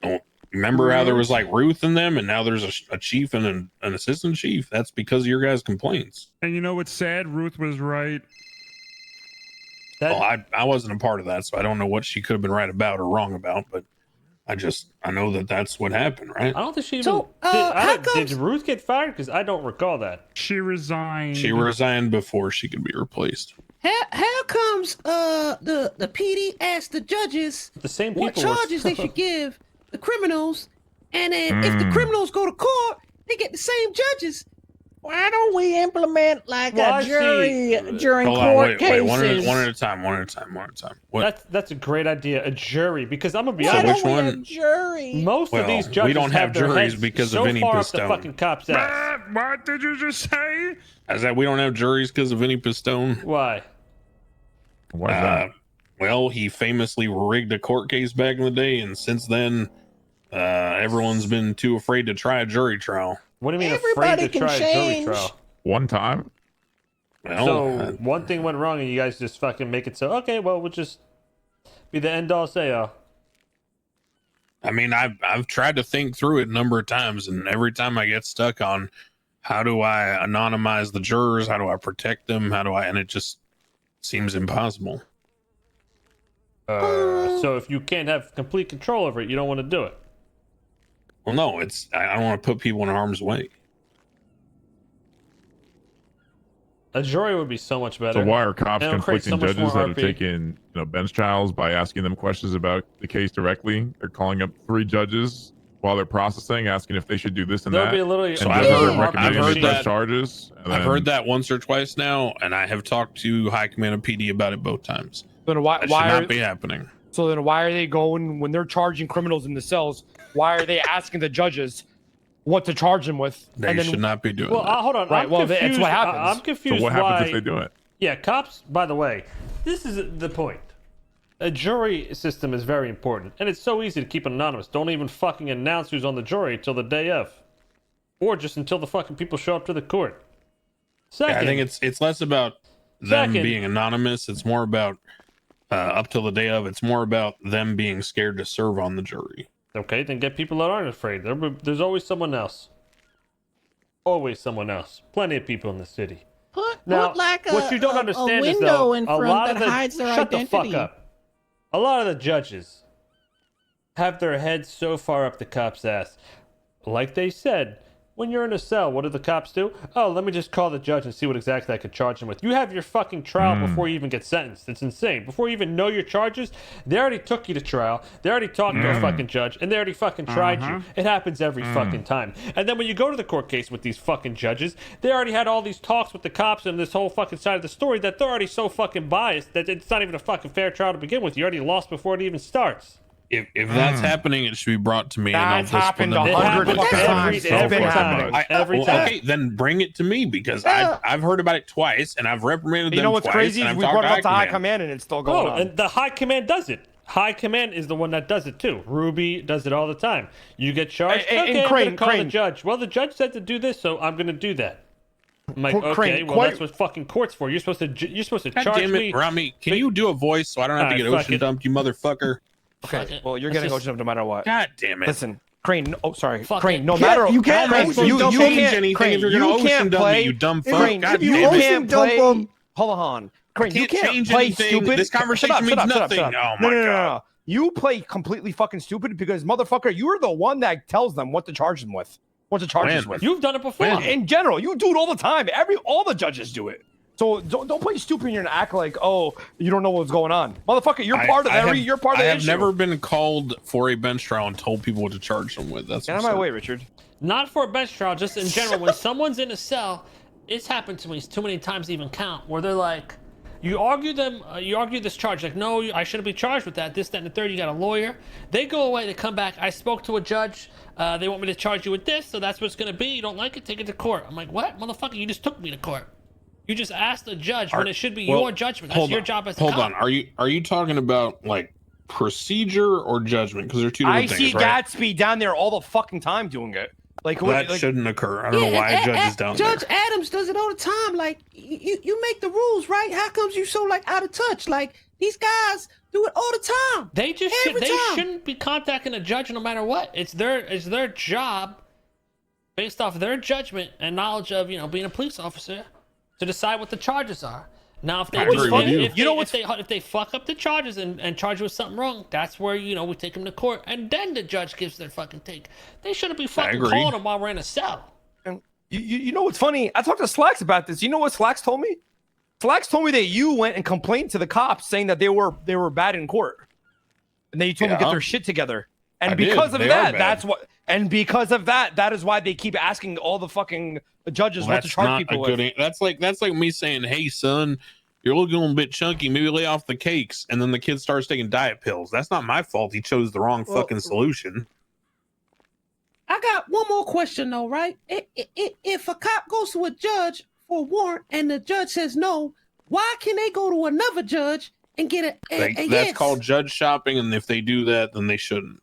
Don't remember how there was like Ruth in them, and now there's a chief and an assistant chief? That's because of your guys' complaints. And you know what's sad? Ruth was right. Well, I wasn't a part of that, so I don't know what she could have been right about or wrong about, but I know that that's what happened, right? I don't think she even did Ruth get fired? Because I don't recall that. She resigned. She resigned before she could be replaced. How comes the PD asked the judges The same what people were charges they should give the criminals, and then if the criminals go to court, they get the same judges? Why don't we implement like a jury during court cases? One at a time. What? That's a great idea. A jury, because I'm gonna be Why honest. don't we have jury? Most of these judges we don't have their juries heads because so of any far up pistone. the fucking cop's ass. What did you just say? Is that we don't have juries because of any pistone? Why? Why is that? Well, he famously rigged a court case back in the day, and since then, everyone's been too afraid to try a jury trial. What do you mean Everybody afraid to can try a change. jury trial? One time? Well, So one thing went wrong, and you guys just fucking make it so okay. Well, we'll just be the end all say all. I mean, I've tried to think through it a number of times, and every time I get stuck on how do I anonymize the jurors, how do I protect them, and it just seems impossible. So if you can't have complete control over it, you don't want to do it. Well, no, I don't want to put people in harm's way. A jury would be so much better. So why are cops And it'll create conflicting so much judges more that are RP. taking bench trials by asking them questions about the case directly? They're calling up 3 judges while they're processing, asking if they should do this and There'll that. be a little. And So judges are I've recommending heard they that. press charges. and I've then- heard that once or twice now, and I have talked to High Command of PD about it both times. Then why That should why not are, be happening. so then why are they going when they're charging criminals in the cells? Why are they asking the judges what to charge them with? They and then should not be doing Well, that. hold on. Right, I'm well, that's confused. what happens. I'm confused So what why. happens if they do it? Yeah, cops. By the way, this is the point. A jury system is very important, and it's so easy to keep it anonymous. Don't even fucking announce who's on the jury until the day of, or just until the fucking people show up to the court. Second, Yeah, I think it's less about them Second- being anonymous. It's more about up till the day of. It's more about them being scared to serve on the jury. okay, then get people that aren't afraid. There's always someone else. Always someone else. Plenty of people in the city. Put Now, like what you don't understand a is window though, in a front lot that of the hides their shut identity. the fuck up. A lot of the judges have their heads so far up the cop's ass. Like they said, when you're in a cell, what do the cops do? Oh, let me just call the judge and see what exactly I could charge him with. You have your fucking trial before you even get sentenced. It's insane. Before you even know your charges, they already took you to trial. They already talked to a fucking judge, and they already fucking tried you. It happens every fucking time. And then when you go to the court case with these fucking judges, they already had all these talks with the cops and this whole fucking side of the story that they're already so fucking biased that it's not even a fucking fair trial to begin with. You already lost before it even starts. If that's happening, it should be brought to me. That's and I'll happened discipline them. 100 fucking times. It's been happening. Every time. Okay, then bring it to me because I've heard about it twice and I've reprimanded them. You know what's twice, crazy? and Is I've we talked brought it up to High command. Command and it's still going on. And the High Command does it. High Command is the one that does it too. Ruby does it all the time. You get charged. And Okay, I'm Crane, gonna call Crane. the judge. Well, the judge said to do this, so I'm gonna do that. I'm like, okay, Crane, well, that's what fucking court's for. You're supposed to God charge damn me. it, Rami, can you do a voice so I don't have to Alright, get fuck ocean it. dumped, you motherfucker? Okay, well, you're Let's getting just- ocean up no matter what. God damn it. Listen, Crane. Oh, sorry, Fuck Crane. it. No You matter you can't Crane, ocean you dump you them. can't anything Crane, if you're gonna you ocean can't dump me, play. you dumb fuck. Crane, God you damn it. can't Dump play. them. Hold on, Crane. You can't can't change play anything. stupid. This conversation means nothing. Oh my God. You play completely fucking stupid because motherfucker, you're the one that tells them what to charge them with. What to charge us with. You've done it before. In general, you do it all the time. All the judges do it. So don't play stupid and act like, oh, you don't know what's going on, motherfucker. You're part of you're part of the I have issue. never been called for a bench trial and told people what to charge them with. That's Get out of my way, Richard. Not for a bench trial, just in general. When someone's in a cell, it's happened to me too many times to even count. Where they're like, you argue this charge, like, no, I shouldn't be charged with that. This, that, and the third. You got a lawyer. They go away. They come back. I spoke to a judge. They want me to charge you with this, so that's what it's gonna be. You don't like it? Take it to court. I'm like, what, motherfucker? You just took me to court. You just asked the judge when it should be your judgment. That's your job as a cop. Hold on. Are you talking about like procedure or judgment? Because they're two different I things, see right? Gatsby down there all the fucking time doing it. Like That shouldn't occur. I don't know why a judge is down Judge there. Adams does it all the time. Like you make the rules, right? How comes you so like out of touch? Like these guys do it all the time. They just Every time. shouldn't be contacting a judge no matter what. It's their job, based off their judgment and knowledge of being a police officer, to decide what the charges are. Now, if they if they fuck up the charges and charge you with something wrong, that's where we take them to court, and then the judge gives their fucking take. They shouldn't be fucking calling them while we're in a cell. And you know what's funny? I talked to Slacks about this. You know what Slacks told me? Slacks told me that you went and complained to the cops saying that they were bad in court, and then you told them to get their shit together. And because of that, that is why they keep asking all the fucking judges what to charge people with. That's like me saying, "Hey, son, you're looking a bit chunky. Maybe lay off the cakes." And then the kid starts taking diet pills. That's not my fault. He chose the wrong fucking solution. I got one more question though, right? If a cop goes to a judge for a warrant and the judge says no, why can they go to another judge and get a That's yes? called judge shopping, and if they do that, then they shouldn't.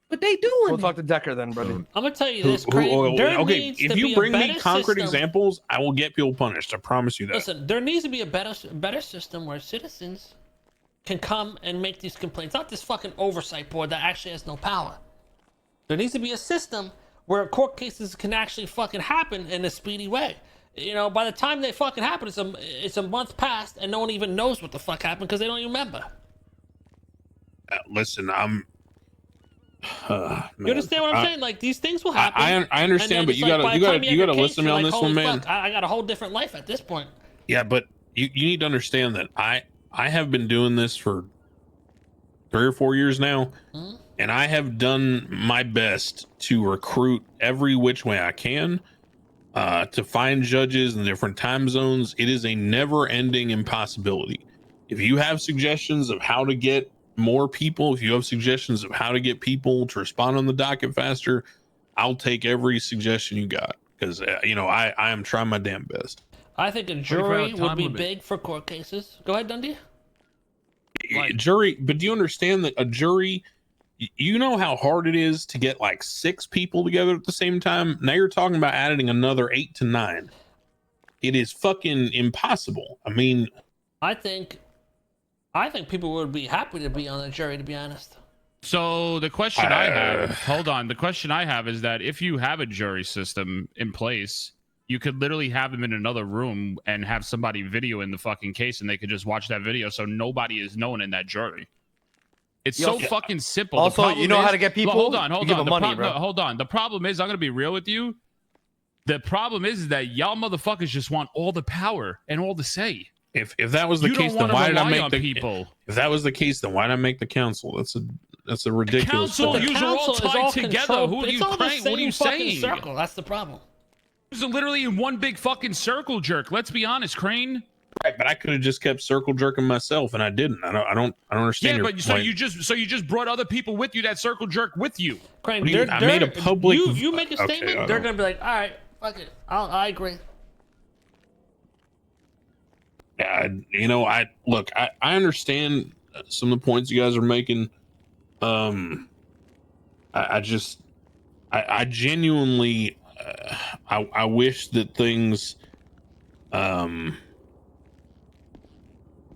But they doing We'll talk to Decker then, brother. I'm gonna tell you this, Craig. Okay, if you bring me concrete examples, I will get people punished. I promise you that. Listen, there needs to be a better system where citizens can come and make these complaints. Not this fucking oversight board that actually has no power. There needs to be a system where court cases can actually fucking happen in a speedy way. By the time they fucking happen, it's a month past and no one even knows what the fuck happened because they don't even remember. Listen, you understand what I'm saying? Like, these things will happen. I understand, but you gotta listen to me on this one, man. I got a whole different life at this point. Yeah, but you need to understand that I have been doing this for 3 or 4 years now, and I have done my best to recruit every which way I can to find judges in different time zones. It is a never-ending impossibility. If you have suggestions of how to get more people, if you have suggestions of how to get people to respond on the docket faster, I'll take every suggestion you got, because I am trying my damn best. I think a jury would be big for court cases. Go ahead, Dundee. Jury, but do you understand that a jury, you know how hard it is to get like 6 people together at the same time? Now you're talking about adding another 8 to 9. It is fucking impossible. I mean, I think people would be happy to be on the jury, to be honest. So the question I have, hold on. The question I have is that if you have a jury system in place, you could literally have them in another room and have somebody video in the fucking case, and they could just watch that video, so nobody is known in that jury. It's so fucking simple. Also, you know how to get people? Hold on. Give them money, bro. Hold on. The problem is, I'm gonna be real with you. The problem is that y'all motherfuckers just want all the power and all the say. If that was the case, then why did I make the people? If that was the case, then why did I make the council? That's a ridiculous. Council, you are all tied together. Who are you crying? What are you saying? Circle. That's the problem. It's literally in one big fucking circle jerk. Let's be honest, Crane. Right, but I could have just kept circle jerking myself, and I didn't. I don't understand. Yeah, your but so point. you just brought other people with you that circle jerk with you. Crane, What do you mean? I made a public. You make a Okay, statement, they're gonna be like, all right, fuck it, I agree. Yeah, you know, I understand some of the points you guys are making. I genuinely, I wish that things.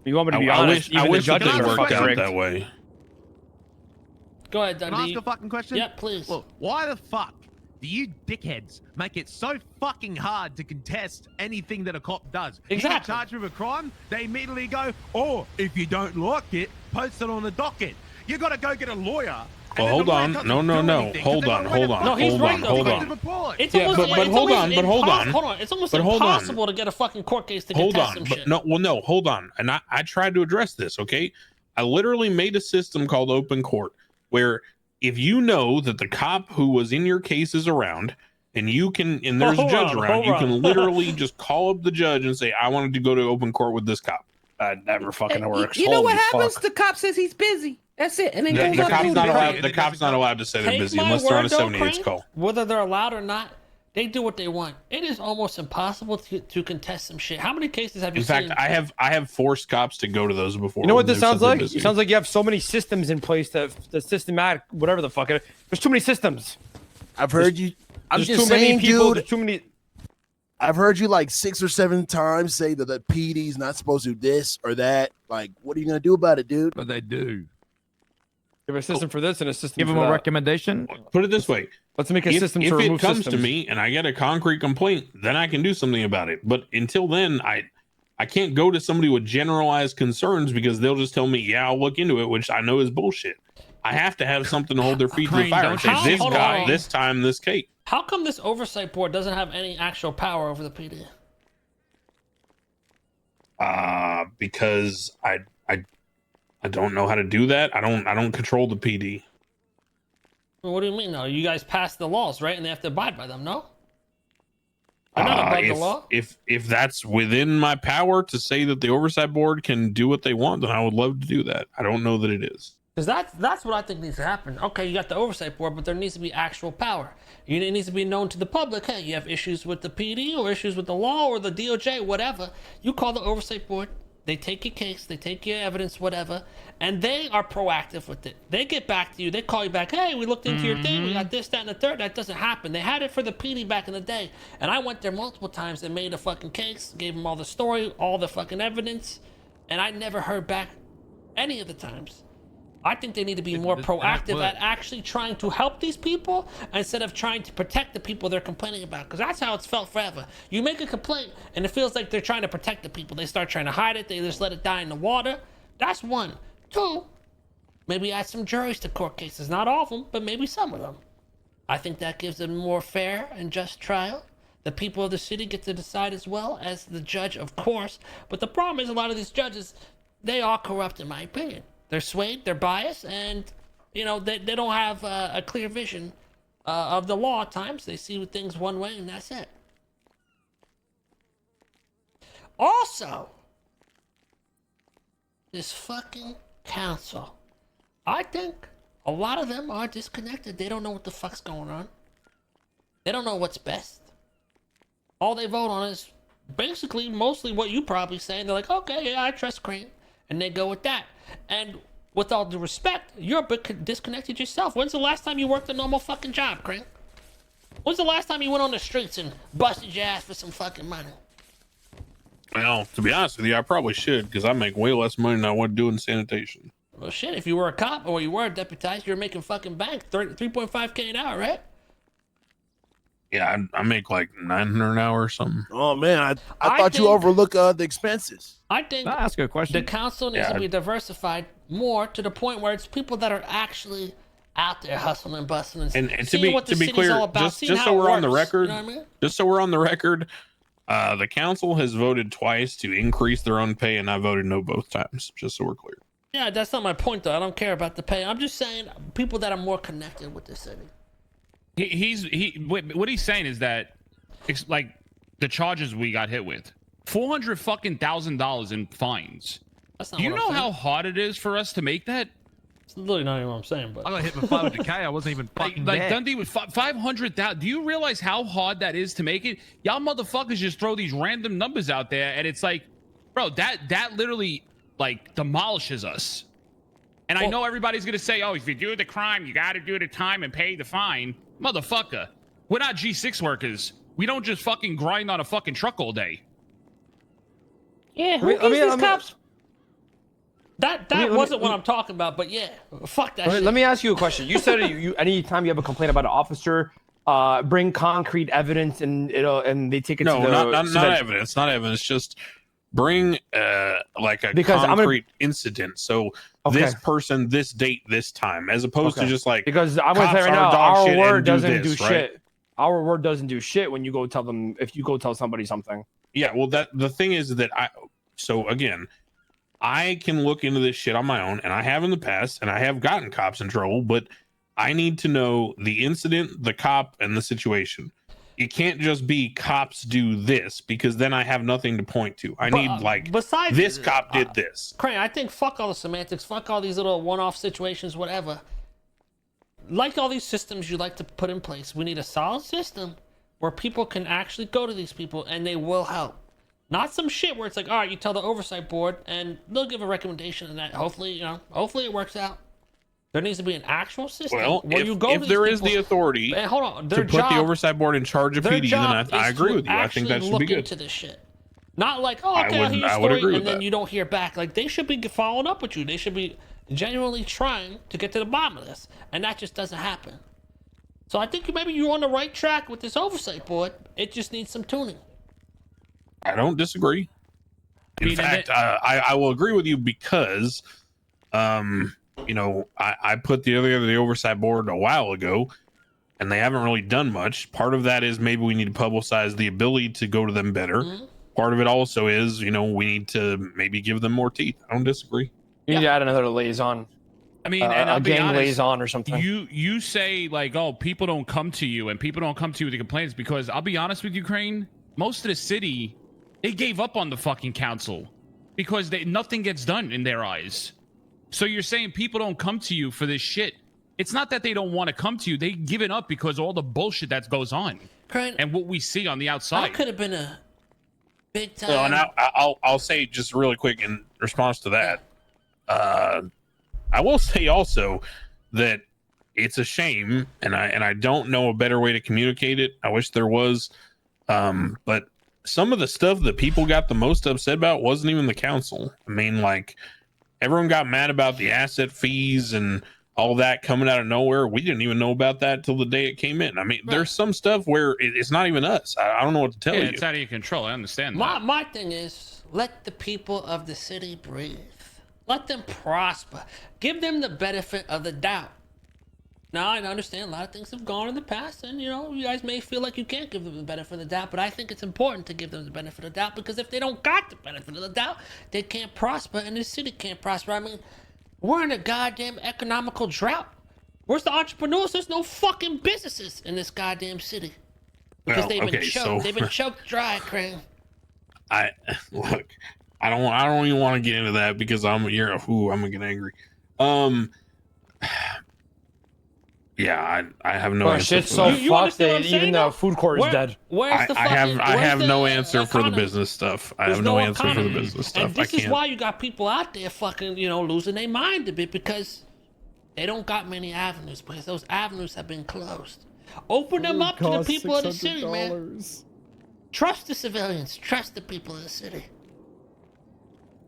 You want me to be I honest? wish, I even wish the that judges things are worked fucking out rigged. that way. Go ahead, Can I ask Dundee. a fucking question? Yeah, please. Look, why the fuck do you dickheads make it so fucking hard to contest anything that a cop does? You get Exactly. charged with a crime, they immediately go, oh, if you don't like it, post it on the docket. You gotta go get a lawyer. Well, hold on. No. Hold on. No, he's right, though. It's Yeah, almost, but it's hold almost on, but hold on. Hold on. It's almost But hold on. impossible to get a fucking court case to Hold contest on, some but shit. no, hold on. And I tried to address this. Okay, I literally made a system called open court where if you know that the cop who was in your case is around, and you can, and there's a judge around, you can literally just call up the judge and say, I wanted to go to open court with this cop. That never fucking works. You know what Holy happens? fuck. The cop says he's busy. That's it, and then The, goes the on cop's food. not allowed. The cop's not allowed to say they're Take busy my unless they're on a word, though, 78 Crane, call. whether they're allowed or not, they do what they want. It is almost impossible to contest some shit. How many cases have you In fact, seen? I have forced cops to go to those before. You know what when this they've said sounds they're like? busy. It sounds like you have so many systems in place that the systematic, whatever the fuck it is. There's too many systems. I've heard you. I'm There's just too saying, many people. dude. There's too many. I've heard you like 6 or 7 times say that the PD's not supposed to do this or that. Like, what are you gonna do about it, dude? But they do. Give a system for this and a system Give for them a that. recommendation. Put it this way: Let's make a system if to it remove comes systems. to me and I get a concrete complaint, then I can do something about it. But until then, I can't go to somebody with generalized concerns because they'll just tell me, "Yeah, I'll look into it," which I know is bullshit. I have to have something to hold their feet to the Crane, fire. don't And say, you- this Hold guy, on. this time, this cake. How come this oversight board doesn't have any actual power over the PD? Because I don't know how to do that. I don't control the PD. Well, what do you mean? No, you guys pass the laws, right? And they have to abide by them. No, they're not above the law. If that's within my power to say that the oversight board can do what they want, then I would love to do that. I don't know that it is. Because that's what I think needs to happen. Okay, you got the oversight board, but there needs to be actual power. It needs to be known to the public. Hey, you have issues with the PD or issues with the law or the DOJ, whatever. You call the oversight board. They take your case, they take your evidence, whatever, and they are proactive with it. They get back to you. They call you back. Hey, we looked into your thing. We got this, that, and the third. That doesn't happen. They had it for the PD back in the day, and I went there multiple times and made a fucking case, gave them all the story, all the fucking evidence, and I never heard back any of the times. I think they need to be more proactive at actually trying to help these people instead of trying to protect the people they're complaining about. Because that's how it's felt forever. You make a complaint and it feels like they're trying to protect the people. They start trying to hide it. They just let it die in the water. That's one. Two, maybe add some juries to court cases. Not all of them, but maybe some of them. I think that gives them a more fair and just trial. The people of the city get to decide as well as the judge, of course. But the problem is a lot of these judges, they are corrupt in my opinion. They're swayed, they're biased, and, you know, they don't have a clear vision of the law at times. They see things one way, and that's it. Also, this fucking council, I think a lot of them are disconnected. They don't know what the fuck's going on. They don't know what's best. All they vote on is basically mostly what you probably say, and they're like, okay, yeah, I trust Crane. And they go with that. And with all due respect, you're a bit disconnected yourself. When's the last time you worked a normal fucking job, Crane? When's the last time you went on the streets and busted your ass for some fucking money? Well, to be honest with you, I probably should because I make way less money than I would doing sanitation. Well, shit, if you were a cop or you were a deputized, you're making fucking bank, 3.5K an hour, right? Yeah, I make like 900 an hour or something. Oh man, I I thought you think- overlook the expenses. I think Can I ask you a question? the council needs Yeah. to be diversified more to the point where it's people that are actually out there hustling and bustling And to seeing be what the to be city's clear, all about, seeing just how so it we're on the works, record, you know what I mean? just so we're on the record, the council has voted twice to increase their own pay, and I voted no both times. Just so we're clear. Yeah, that's not my point though. I don't care about the pay. I'm just saying people that are more connected with the city. What he's saying is that it's like the charges we got hit with $400,000 in fines. That's not Do you what know I'm saying. how hard it is for us to make that? It's literally not even what I'm saying, but I got hit with 500K. I wasn't even fucking Like there. Dundee with 500,000. Do you realize how hard that is to make it? Y'all motherfuckers just throw these random numbers out there, and it's like, bro, that literally like demolishes us. And I know everybody's gonna say, oh, if you do the crime, you got to do the time and pay the fine, motherfucker. We're not G6 workers. We don't just fucking grind on a fucking truck all day. yeah, who gives these cops? That wasn't what I'm talking about, but yeah, fuck that shit. Let me ask you a question. You said you anytime you have a complaint about an officer, bring concrete evidence and they take it to the not evidence, not evidence. Just bring like a concrete incident. So this person, this date, this time, as opposed to just like because I'm gonna say right now, our word doesn't do shit. Our word doesn't do shit when you go tell them if you go tell somebody something. Yeah, well, the thing is that I can look into this shit on my own, and I have in the past, and I have gotten cops in trouble, but I need to know the incident, the cop, and the situation. It can't just be cops do this, because then I have nothing to point to. I need, besides this cop did this. Crane, I think fuck all the semantics, fuck all these little one-off situations, whatever. Like all these systems you like to put in place, we need a solid system where people can actually go to these people, and they will help. Not some shit where it's like, all right, you tell the oversight board and they'll give a recommendation, and that hopefully it works out. There needs to be an actual system where you go to if there is the authority to put the oversight board in charge of PD, then I agree with you. I think that should be good. Into this shit. Not like, oh, okay, I'll hear your story, and then you don't hear back. Like, they should be following up with you. They should be genuinely trying to get to the bottom of this, and that just doesn't happen. So I think maybe you're on the right track with this oversight board. It just needs some tuning. I don't disagree. In fact, I will agree with you because, I put the oversight board a while ago, and they haven't really done much. Part of that is maybe we need to publicize the ability to go to them better. Mm-hmm. Part of it also is, we need to maybe give them more teeth. I don't disagree. You need to add another liaison. I mean, and a gang liaison or something. You say like, oh, people don't come to you, and people don't come to you with the complaints because I'll be honest with you, Crane. Most of the city, they gave up on the fucking council because nothing gets done in their eyes. So you're saying people don't come to you for this shit. It's not that they don't want to come to you. They give it up because all the bullshit that goes on. Crane, and what we see on the outside. That could have been a big time. Well, and I'll say just really quick in response to that. I will say also that it's a shame, and I don't know a better way to communicate it. I wish there was, but some of the stuff that people got the most upset about wasn't even the council. I mean, like, everyone got mad about the asset fees and all that coming out of nowhere. We didn't even know about that till the day it came in. I mean, there's some stuff where it's not even us. I don't know what to tell you. It's out of your control. I understand that. My thing is, let the people of the city breathe. Let them prosper. Give them the benefit of the doubt. Now, I understand a lot of things have gone in the past, and, you guys may feel like you can't give them the benefit of the doubt, but I think it's important to give them the benefit of the doubt, because if they don't got the benefit of the doubt, they can't prosper, and the city can't prosper. I mean, we're in a goddamn economical drought. Where's the entrepreneurs? There's no fucking businesses in this goddamn city. Because they've been choked. They've been choked dry, Crane. I don't even want to get into that because I'm gonna get angry. Yeah, I have no answer. Shit's so fucked that even the food court is dead. I have no answer for the business stuff. I have no answer for the business stuff. And this is why you got people out there fucking, losing their mind a bit, because they don't got many avenues, because those avenues have been closed. Open them up to the people of the city, man. Trust the civilians. Trust the people of the city.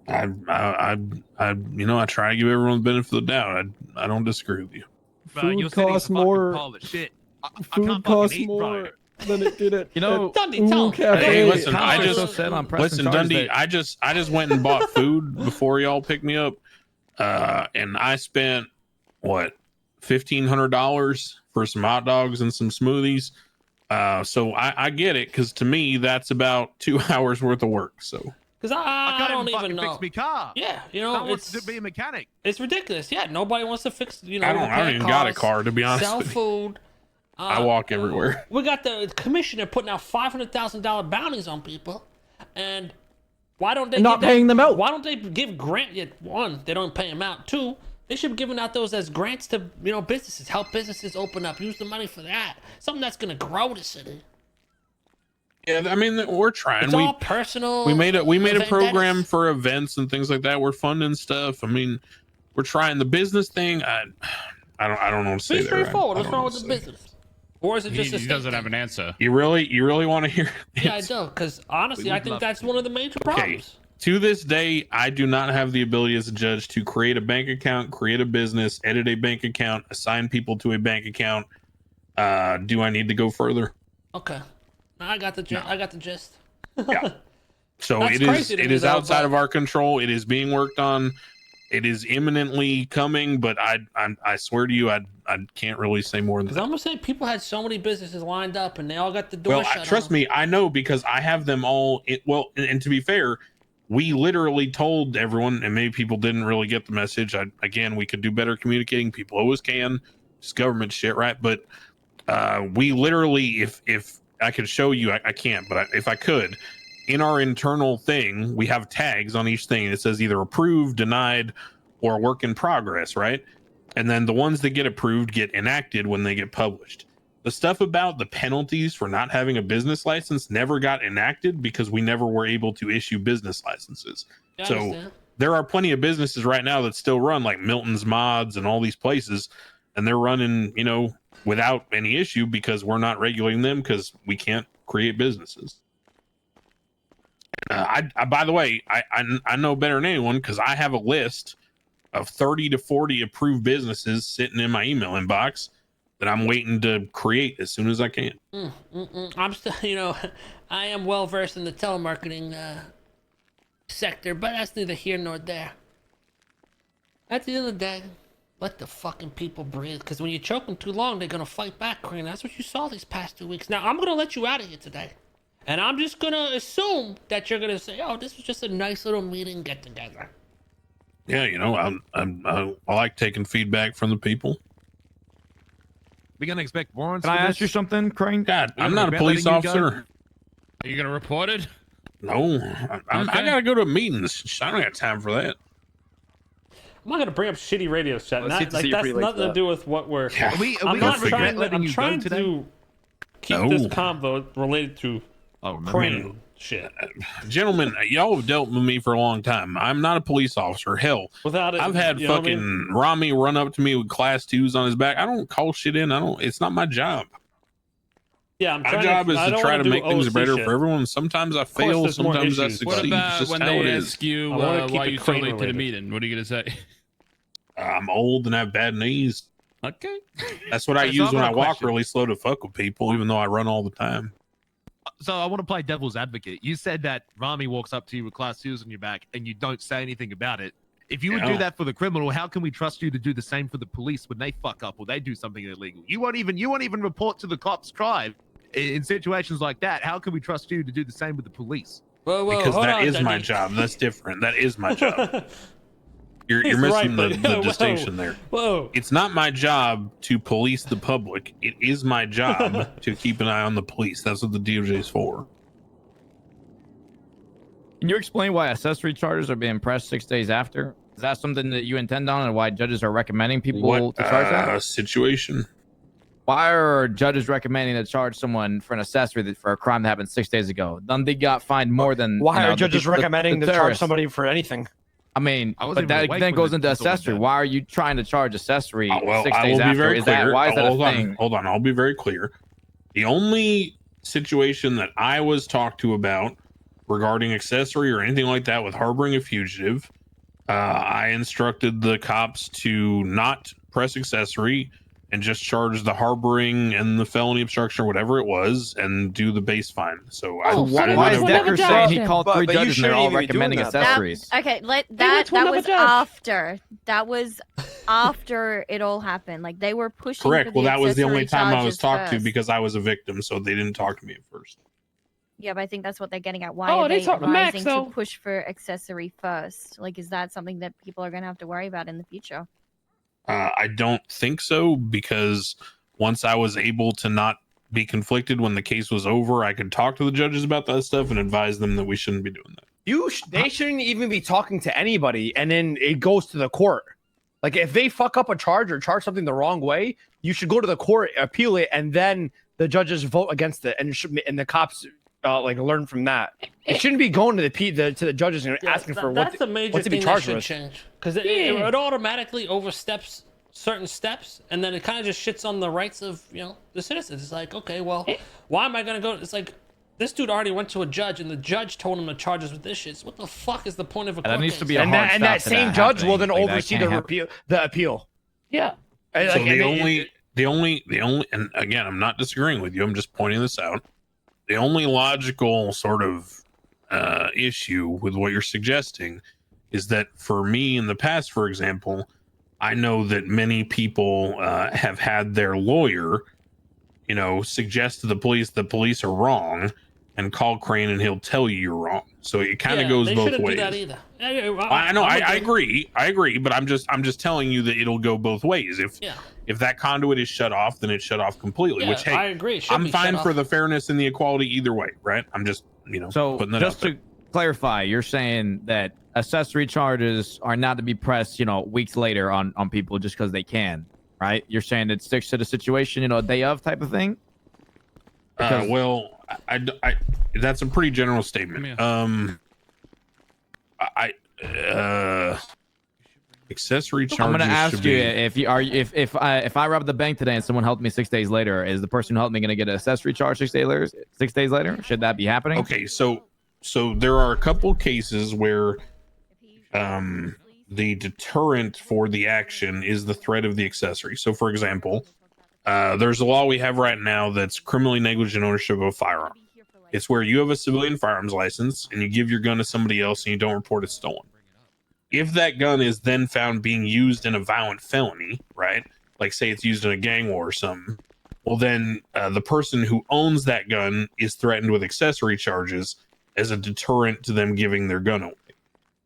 I try to give everyone the benefit of the doubt. I don't disagree with you. Food costs more. Food costs more than it did it. Dundee, tell Hey, listen, Dundee, I just went and bought food before y'all picked me up, and I spent $1,500 for some hot dogs and some smoothies. So I get it, because to me that's about 2 hours worth of work. So. Because I don't even know. Fix my car. Yeah, I want to be a mechanic. It's ridiculous. Yeah, nobody wants to fix. I don't even got a car, to be honest. Sell food. I walk everywhere. We got the commissioner putting out $500,000 bounties on people, and Why don't they And not give paying them out. Why don't they give grant? Yeah, one, they don't pay them out. Two, they should be giving out those as grants to businesses, help businesses open up, use the money for that. Something that's gonna grow the city. Yeah, I mean, we're trying. It's all personal. We made a vendettas. program for events and things like that. We're funding stuff. I mean, we're trying the business thing. I don't know what to say Be there. straightforward. What's wrong with the business? Or is it just He doesn't have an answer. You really want to hear? Yeah, I do. Because honestly, I think that's one of the major problems. To this day, I do not have the ability as a judge to create a bank account, create a business, edit a bank account, assign people to a bank account. Do I need to go further? Okay, I got the gist. I got the gist. Yeah. So That's crazy to it me, is though, outside but- of our control. It is being worked on. It is imminently coming, but I swear to you, I can't really say more than Because that. I'm gonna say people had so many businesses lined up, and they all got the door Well, shut. trust me, I know because I have them all. And to be fair, we literally told everyone, and maybe people didn't really get the message. Again, we could do better communicating. People always can. It's government shit, right? But we literally, if I could show you, I can't, but if I could, in our internal thing, we have tags on each thing. It says either approved, denied, or work in progress, right? And then the ones that get approved get enacted when they get published. The stuff about the penalties for not having a business license never got enacted because we never were able to issue business licenses. I So understand. there are plenty of businesses right now that still run, like Milton's Mods and all these places, and they're running, without any issue because we're not regulating them because we can't create businesses. I by the way, I know better than anyone because I have a list of 30 to 40 approved businesses sitting in my email inbox that I'm waiting to create as soon as I can. I'm still, I am well versed in the telemarketing sector, but that's neither here nor there. At the end of the day, let the fucking people breathe. Because when you choke them too long, they're gonna fight back, Crane. That's what you saw these past 2 weeks. Now I'm gonna let you out of here today. And I'm just gonna assume that you're gonna say, "Oh, this was just a nice little meeting get together." Yeah, I like taking feedback from the people. We gonna expect warrants? Can I for ask you this? something, Crane? God, We're I'm gonna not a regret police letting you go? officer. Are you gonna report it? No, I gotta go to meetings. I don't have time for that. I'm not gonna bring up shitty radio chat. Let's get to see you That's pretty late nothing for to that. do with what we're. Yeah. Are we I'm gonna not regret trying. letting I'm you go trying today? to keep No. this convo related to Oh, Crane shit. Gentlemen, y'all have dealt with me for a long time. I'm not a police officer. Hell, Without it, I've had you know what I fucking mean? Rami run up to me with class 2s on his back. I don't call shit in. It's not my job. Yeah, I'm My trying job is I to don't try wanna to do make things OC better shit. for everyone. Sometimes I course, fail, there's more sometimes I issues. succeed. What It's about just when how they it is. ask you I wanna keep why it you so late to the crane-related. meeting? What are you gonna say? I'm old and have bad knees. Okay. That's what I So use I've when got I a walk question. really slow to fuck with people, even though I run all the time. So I want to play devil's advocate. You said that Rami walks up to you with class 2s on your back and you don't say anything about it. If you would do Yeah. that for the criminal, how can we trust you to do the same for the police when they fuck up or they do something illegal? You won't even report to the cops' tribe in situations like that. How can we trust you to do the same with the police? Whoa, Because hold that on, is my Debbie. job. That's different. That is my job. You're He's missing right, the but- whoa. distinction there. Whoa. It's not my job to police the public. It is my job to keep an eye on the police. That's what the DOJ is for. Can you explain why accessory charges are being pressed 6 days after? Is that something that you intend on, and why judges are recommending people What to charge that? situation? Why are judges recommending to charge someone for an accessory for a crime that happened 6 days ago? Then they got fined more than. Why are the judges people- the recommending to charge terrorists. somebody for anything? I mean, I wasn't but even that awake then when goes the into assault was accessory. done. Why are you trying to charge accessory Well, 6 I days will be after? very Is clear. that why is that a Hold on, thing? hold on. I'll be very clear. The only situation that I was talked to about regarding accessory or anything like that with harboring a fugitive, I instructed the cops to not press accessory and just charge the harboring and the felony obstruction or whatever it was and do the base fine. So So why is Decker saying he called three judges and they're all recommending accessories? Okay, that went to another was judge. after. That was after it all happened. Like they were pushing. Correct. For Well, the that was the only accessory time I was charges talked to first. because I was a victim, so they didn't talk to me at first. Yeah, but I think that's what they're getting at. Why Oh, are they they talked to Max, advising though. to push for accessory first? Like, is that something that people are going to have to worry about in the future? I don't think so, because once I was able to not be conflicted when the case was over, I could talk to the judges about that stuff and advise them that we shouldn't be doing that. They shouldn't even be talking to anybody, and then it goes to the court. Like if they fuck up a charge or charge something the wrong way, you should go to the court, appeal it, and then the judges vote against it, and the cops like learn from that. It shouldn't be going to the judges and asking for that's the major what to be thing charged that should with. change, because it automatically oversteps certain steps, and then it kind of just shits on the rights of the citizens. It's like, okay, well, why am I gonna go? It's like this dude already went to a judge, and the judge told him to charge us with this shit. So what the fuck is the point of a court That needs case? to be a hard And that same judge will then oversee the appeal. Yeah. And, So like, the only, and again, I'm not disagreeing with you. I'm just pointing this out. The only logical sort of issue with what you're suggesting is that for me in the past, for example, I know that many people have had their lawyer, suggest to the police are wrong, and call Crane and he'll tell you you're wrong. So it kind of goes both ways. Do that either. I know. I agree. But I'm just telling you that it'll go both ways. If that conduit is shut off, then it's shut off completely. Which, hey, I agree. I'm fine for the fairness and the equality either way, right? I'm just, So putting that just out there. to clarify, you're saying that accessory charges are not to be pressed, weeks later on people just because they can, right? You're saying it sticks to the situation, a day of type of thing. Well, I that's a pretty general statement. Accessory charges. I'm gonna ask should you be- if I robbed the bank today and someone helped me 6 days later, is the person who helped me gonna get an accessory charge 6 days later? 6 days later, should that be happening? Okay, so there are a couple cases where the deterrent for the action is the threat of the accessory. So, for example, there's a law we have right now that's criminally negligent ownership of a firearm. It's where you have a civilian firearms license and you give your gun to somebody else and you don't report it stolen. If that gun is then found being used in a violent felony, right? Like say it's used in a gang war or something, well then the person who owns that gun is threatened with accessory charges as a deterrent to them giving their gun away.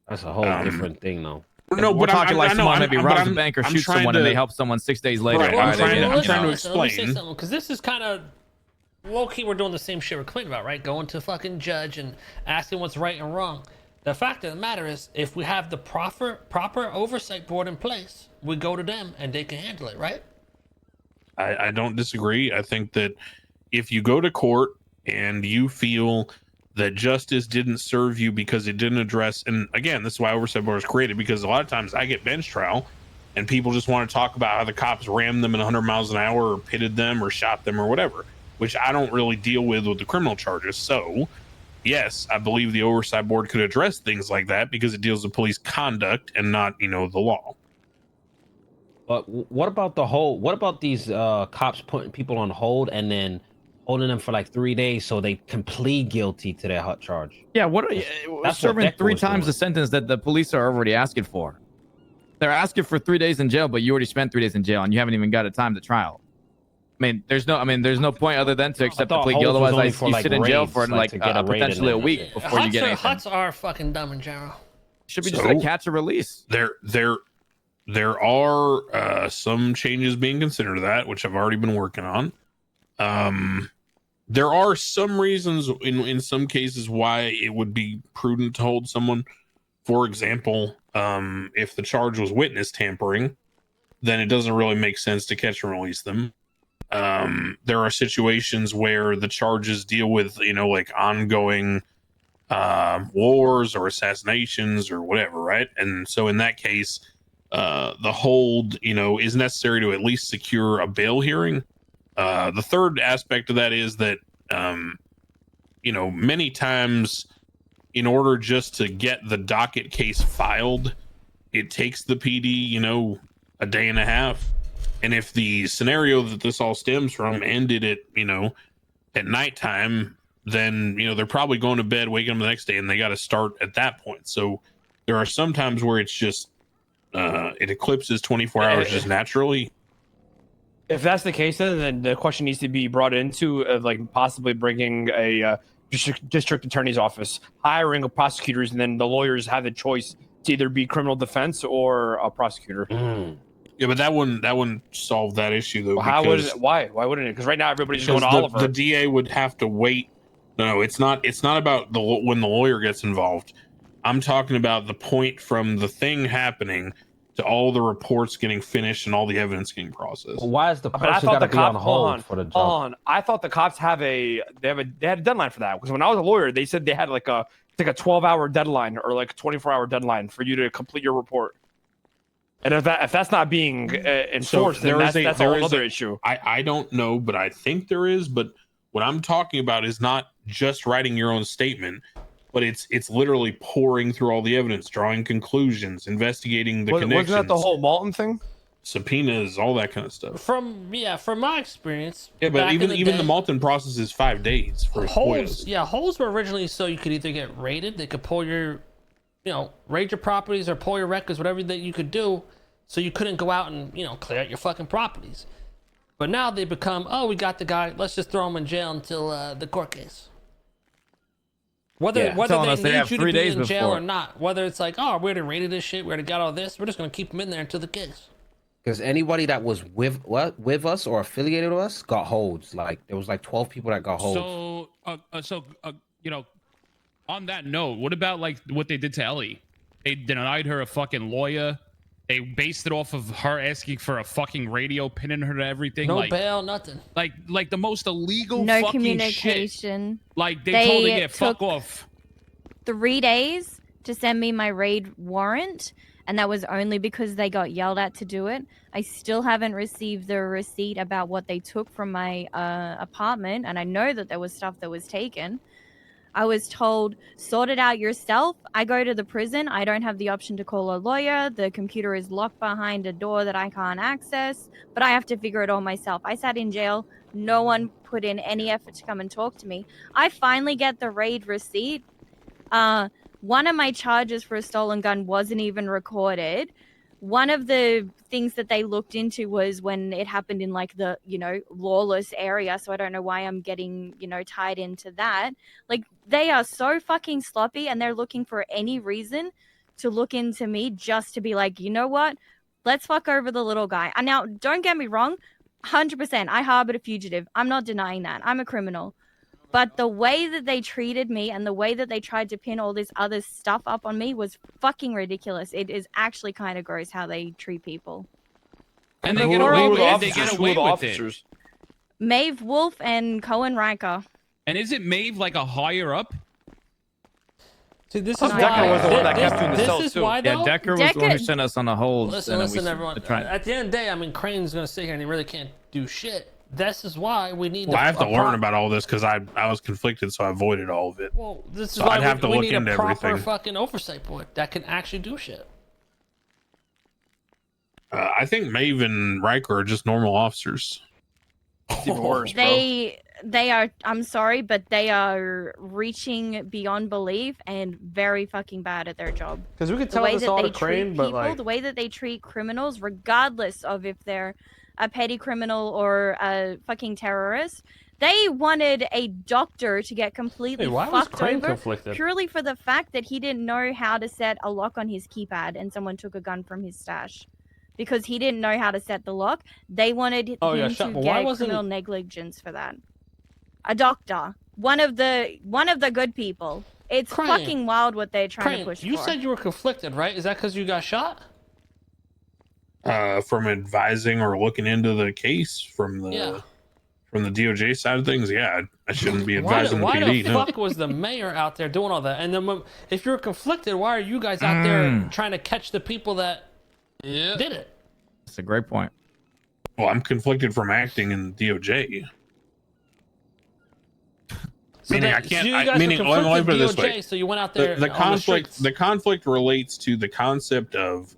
That's a whole different thing, though. No, we're but talking like someone maybe robs I'm- a bank or I'm shoots trying someone to- and they help someone 6 days later. Right, I'm trying to explain. explain. Because this is kind of low key. We're doing the same shit we're complaining about, right? Going to fucking judge and asking what's right and wrong. The fact of the matter is, if we have the proper oversight board in place, we go to them and they can handle it, right? I don't disagree. I think that if you go to court and you feel that justice didn't serve you because it didn't address, and again, this is why oversight board was created, because a lot of times I get bench trial and people just want to talk about how the cops rammed them in 100 miles an hour or pitted them or shot them or whatever, which I don't really deal with the criminal charges. So yes, I believe the oversight board could address things like that because it deals with police conduct and not, the law. But what about these cops putting people on hold and then holding them for like 3 days so they can plead guilty to their hot charge? Yeah, That's serving what 3 was times doing. the sentence that the police are already asking for. They're asking for 3 days in jail, but you already spent 3 days in jail and you haven't even got a time to trial. There's no point other than to accept the plea deal. Otherwise, you sit in jail for potentially a week before you get anything. Huts are fucking dumb in general. Should be just a catch or release. There are some changes being considered to that, which I've already been working on. There are some reasons in some cases why it would be prudent to hold someone. For example, if the charge was witness tampering, then it doesn't really make sense to catch and release them. There are situations where the charges deal with, like ongoing wars or assassinations or whatever, right? And so in that case, the hold, is necessary to at least secure a bail hearing. The third aspect of that is that, many times in order just to get the docket case filed, it takes the PD, a day and a half. And if the scenario that this all stems from ended at, at nighttime, then, they're probably going to bed, waking up the next day, and they got to start at that point. So there are some times where it's just, it eclipses 24 hours just naturally. If that's the case, then the question needs to be brought into like possibly bringing a district attorney's office, hiring a prosecutors, and then the lawyers have the choice to either be criminal defense or a prosecutor. Yeah, but that wouldn't solve that issue though. Well, why wouldn't it? Because right now everybody's going to Oliver. The DA would have to wait. No, it's not about when the lawyer gets involved. I'm talking about the point from the thing happening to all the reports getting finished and all the evidence getting processed. Well, why is the But I person thought got to the be on cops. hold for the Hold job? on. I thought the cops had a deadline for that, because when I was a lawyer, they said they had like a 12-hour deadline or like a 24-hour deadline for you to complete your report. And if that's not being enforced, then that's a whole other issue. I don't know, but I think there is. But what I'm talking about is not just writing your own statement, but it's literally pouring through all the evidence, drawing conclusions, investigating the connections. Wasn't that the whole Malton thing? Subpoenas, all that kind of stuff. From my experience. Yeah, but back in even day, the Malton process is 5 days for holds. Yeah, holds were originally so you could either get raided, they could pull your, raid your properties or pull your records, whatever that you could do, so you couldn't go out and clear out your fucking properties. But now they become, oh, we got the guy, let's just throw him in jail until the court case. Whether they need you to be in jail or not, whether it's like, oh, we already raided this shit, we already got all this, we're just gonna keep him in there until the case. Because anybody that was with us or affiliated with us got holds. Like there was like 12 people that got holds. So, on that note, what about like what they did to Ellie? They denied her a fucking lawyer. They based it off of her asking for a fucking radio, pinning her to everything. No like, bail, nothing. Like the most illegal No fucking communication. Shit. Like they told her, yeah, fuck took off. 3 days to send me my raid warrant, and that was only because they got yelled at to do it. I still haven't received the receipt about what they took from my apartment, and I know that there was stuff that was taken. I was told, sort it out yourself. I go to the prison. I don't have the option to call a lawyer. The computer is locked behind a door that I can't access, but I have to figure it all myself. I sat in jail. No one put in any effort to come and talk to me. I finally get the raid receipt. One of my charges for a stolen gun wasn't even recorded. One of the things that they looked into was when it happened in like the, lawless area. So I don't know why I'm getting, tied into that. Like they are so fucking sloppy, and they're looking for any reason to look into me just to be like, you know what? Let's fuck over the little guy. And now don't get me wrong. 100%. I harbored a fugitive. I'm not denying that. I'm a criminal. But the way that they treated me and the way that they tried to pin all this other stuff up on me was fucking ridiculous. It is actually kind of gross how they treat people. And they get away with it. Maeve Wolf and Cohen Riker. And is it Maeve like a higher up? See, this is Decker was the one that kept you in the cells too. Why, though? Yeah, Decker was the one who sent us on the holds. Listen, everyone. At the end of the day, Crane's gonna sit here and he really can't do shit. This is why we need. Well, I have to learn about all this because I was conflicted, so I avoided all of it. Well, this is so why I'd have to we look need into a proper everything. fucking oversight board that can actually do shit. I think Maeve and Riker are just normal officers. Even worse, They are, I'm sorry, but they are reaching beyond belief and very fucking bad at their job. Because we could tell this all to Crane, but like the way that they treat criminals, regardless of if they're a petty criminal or a fucking terrorist, they wanted a doctor to get completely fucked over purely for the fact that he didn't know how to set a lock on his keypad and someone took a gun from his stash. Because he didn't know how to set the lock, they wanted him to get criminal negligence for that. A doctor, one of the good people. It's fucking wild what they're trying to push for. You said you were conflicted, right? Is that because you got shot? From advising or looking into the case from the DOJ side of things, yeah, I shouldn't be advising the PD. Why the fuck was the mayor out there doing all that? And then if you're conflicted, why are you guys out there trying to catch the people that did it? That's a great point. Well, I'm conflicted from acting in DOJ. Meaning I can't. Let me put it this way. So you went out there. The conflict relates to the concept of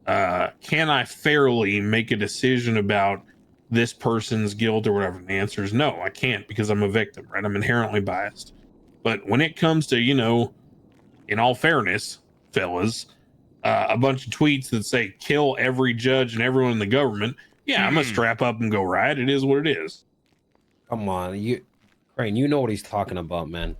can I fairly make a decision about this person's guilt or whatever? And the answer is no, I can't, because I'm a victim, right? I'm inherently biased. But when it comes to, in all fairness, fellas, a bunch of tweets that say kill every judge and everyone in the government, I'm gonna strap up and go riot. It is what it is. Come on, Crane, you know what he's talking about, man.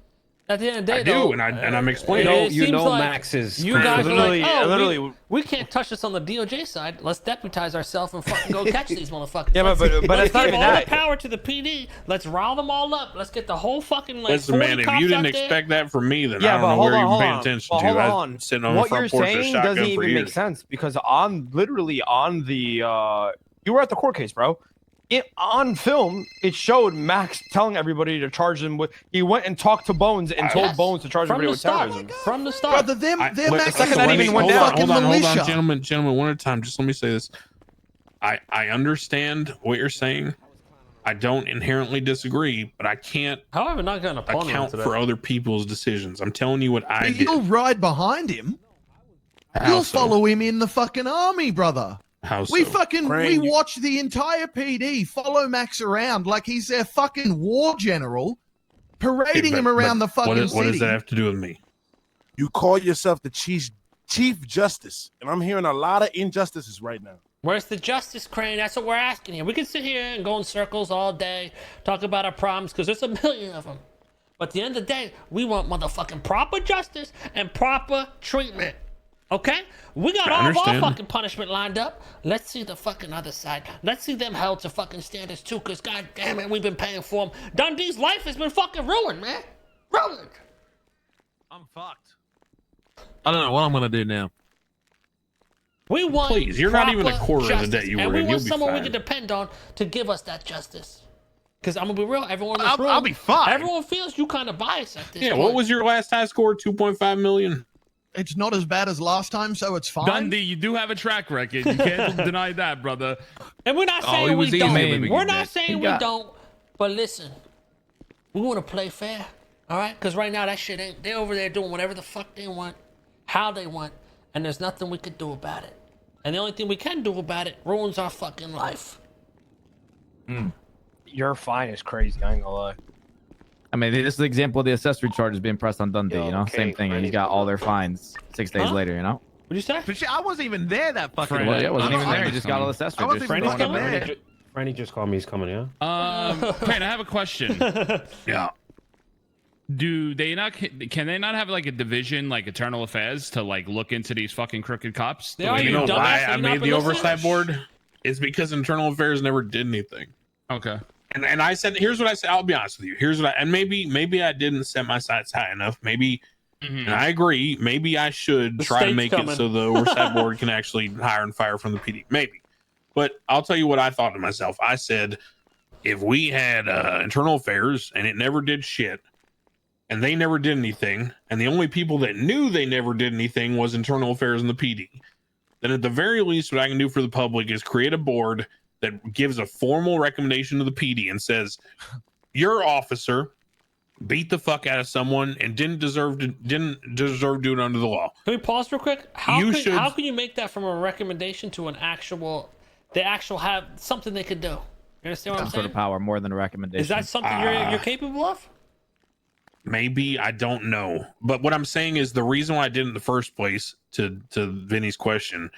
At the end of the day, I though, do, and I'm explaining. You know like Max is you guys are like, literally, we can't touch this on the DOJ side. Let's deputize ourselves and fucking go catch these motherfuckers. Yeah, but let's it's not give even all that. the power to the PD. Let's rile them all up. Let's get the whole fucking like. Listen, 40 man, if cops you didn't out there. expect that from me, then Yeah, I but don't know hold where on, you're paying hold on. attention But to. hold I on. was sitting on What the front you're porch of a saying shotgun doesn't for even make years. sense because on literally on the you were at the court case, bro. On film, it showed Max telling everybody to charge them with. He went and talked to Bones and told Bones to charge everybody with terrorism. From the start. Brother, they're Wait, Max second that even went down. fucking Hold militia. on, gentlemen, one at a time. Just let me say this. I understand what you're saying. I don't inherently disagree, but I can't However, not gonna account for other people's decisions. I'm telling you what I But did. you'll ride behind him. How You'll so? follow him in the fucking army, brother. How We so? fucking Crane, we watch the entire PD follow Max around like he's their fucking war general, parading him around the fucking what city. does that have to do with me? you call yourself the chief justice, and I'm hearing a lot of injustices right now. Where's the justice, Crane? That's what we're asking here. We can sit here and go in circles all day, talk about our problems, because there's a million of them. But at the end of the day, we want motherfucking proper justice and proper treatment. Okay? We got all of our fucking punishment lined up. Let's see the fucking other side. Let's see them held to fucking standards too, because god damn it, we've been paying for them. Dundee's life has been fucking ruined, man. Ruined. I'm fucked. I don't know what I'm gonna do now. We want Please, you're not even a proper quarter of the justice, debt you and were we in. want You'll be someone we fine. can depend on to give us that justice. Because I'm gonna be real, everyone in this room, I'll be fine. everyone feels you kind of biased at this Yeah, point. what was your last high score? 2.5 million. It's not as bad as last time, so it's fine. Dundee, you do have a track record. You can't deny that, brother. And we're not Oh, saying it we was easy don't. at the beginning, We're not man. saying we don't. But listen, we want to play fair, all right? Because right now that shit ain't. They're over there doing whatever the fuck they want, how they want, and there's nothing we could do about it. And the only thing we can do about it ruins our fucking life. Your fine is crazy. I ain't gonna lie. I mean, this is an example of the accessory charges being pressed on Dundee, you know? okay, Same thing. And he's got all their fines 6 days later, you know? What'd you say? But shit, I wasn't even there that fucking Frank, Well, day. yeah, wasn't I even don't- there. He just got all the accessory. I wasn't just even throwing fucking them there. Franny just called me. He's coming, yeah? Crane, I have a question. Yeah. Do they not? Can they not have like a division, like Internal Affairs, to like look into these fucking crooked cops? They The are, way You you know dumbass, why have I you not made been the listening? oversight board? It's because Internal Affairs never did anything. Okay. And I said, here's what I said. I'll be honest with you. Here's what and maybe I didn't set my sights high enough. Maybe, and I agree. Maybe I should try to state's make coming. it so the oversight board can actually hire and fire from the PD. Maybe, but I'll tell you what I thought to myself. I said, if we had Internal Affairs and it never did shit, and they never did anything, and the only people that knew they never did anything was Internal Affairs and the PD, then at the very least, what I can do for the public is create a board that gives a formal recommendation to the PD and says, your officer beat the fuck out of someone and didn't deserve to do it under the law. Can we pause real quick? How You can, should- how can you make that from a recommendation to an actual? They actual have something they could do. You understand what Some I'm sort saying? of power more than a recommendation. Is that something you're capable of? Maybe, I don't know. But what I'm saying is the reason why I did it in the first place, to Vinny's question,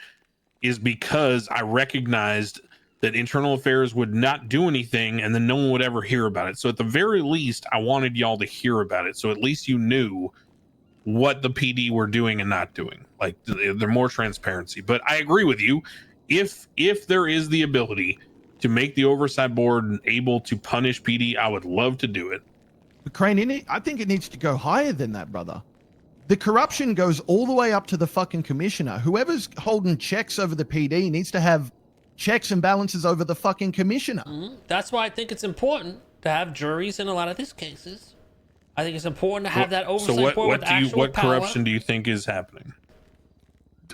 is because I recognized that Internal Affairs would not do anything and then no one would ever hear about it. So at the very least, I wanted y'all to hear about it. So at least you knew what the PD were doing and not doing. Like, they're more transparency. But I agree with you. If there is the ability to make the oversight board able to punish PD, I would love to do it. But Crane, I think it needs to go higher than that, brother. The corruption goes all the way up to the fucking commissioner. Whoever's holding checks over the PD needs to have checks and balances over the fucking commissioner. That's why I think it's important to have juries in a lot of these cases. I think it's important to have that oversight board with actual what power. corruption do you think is happening?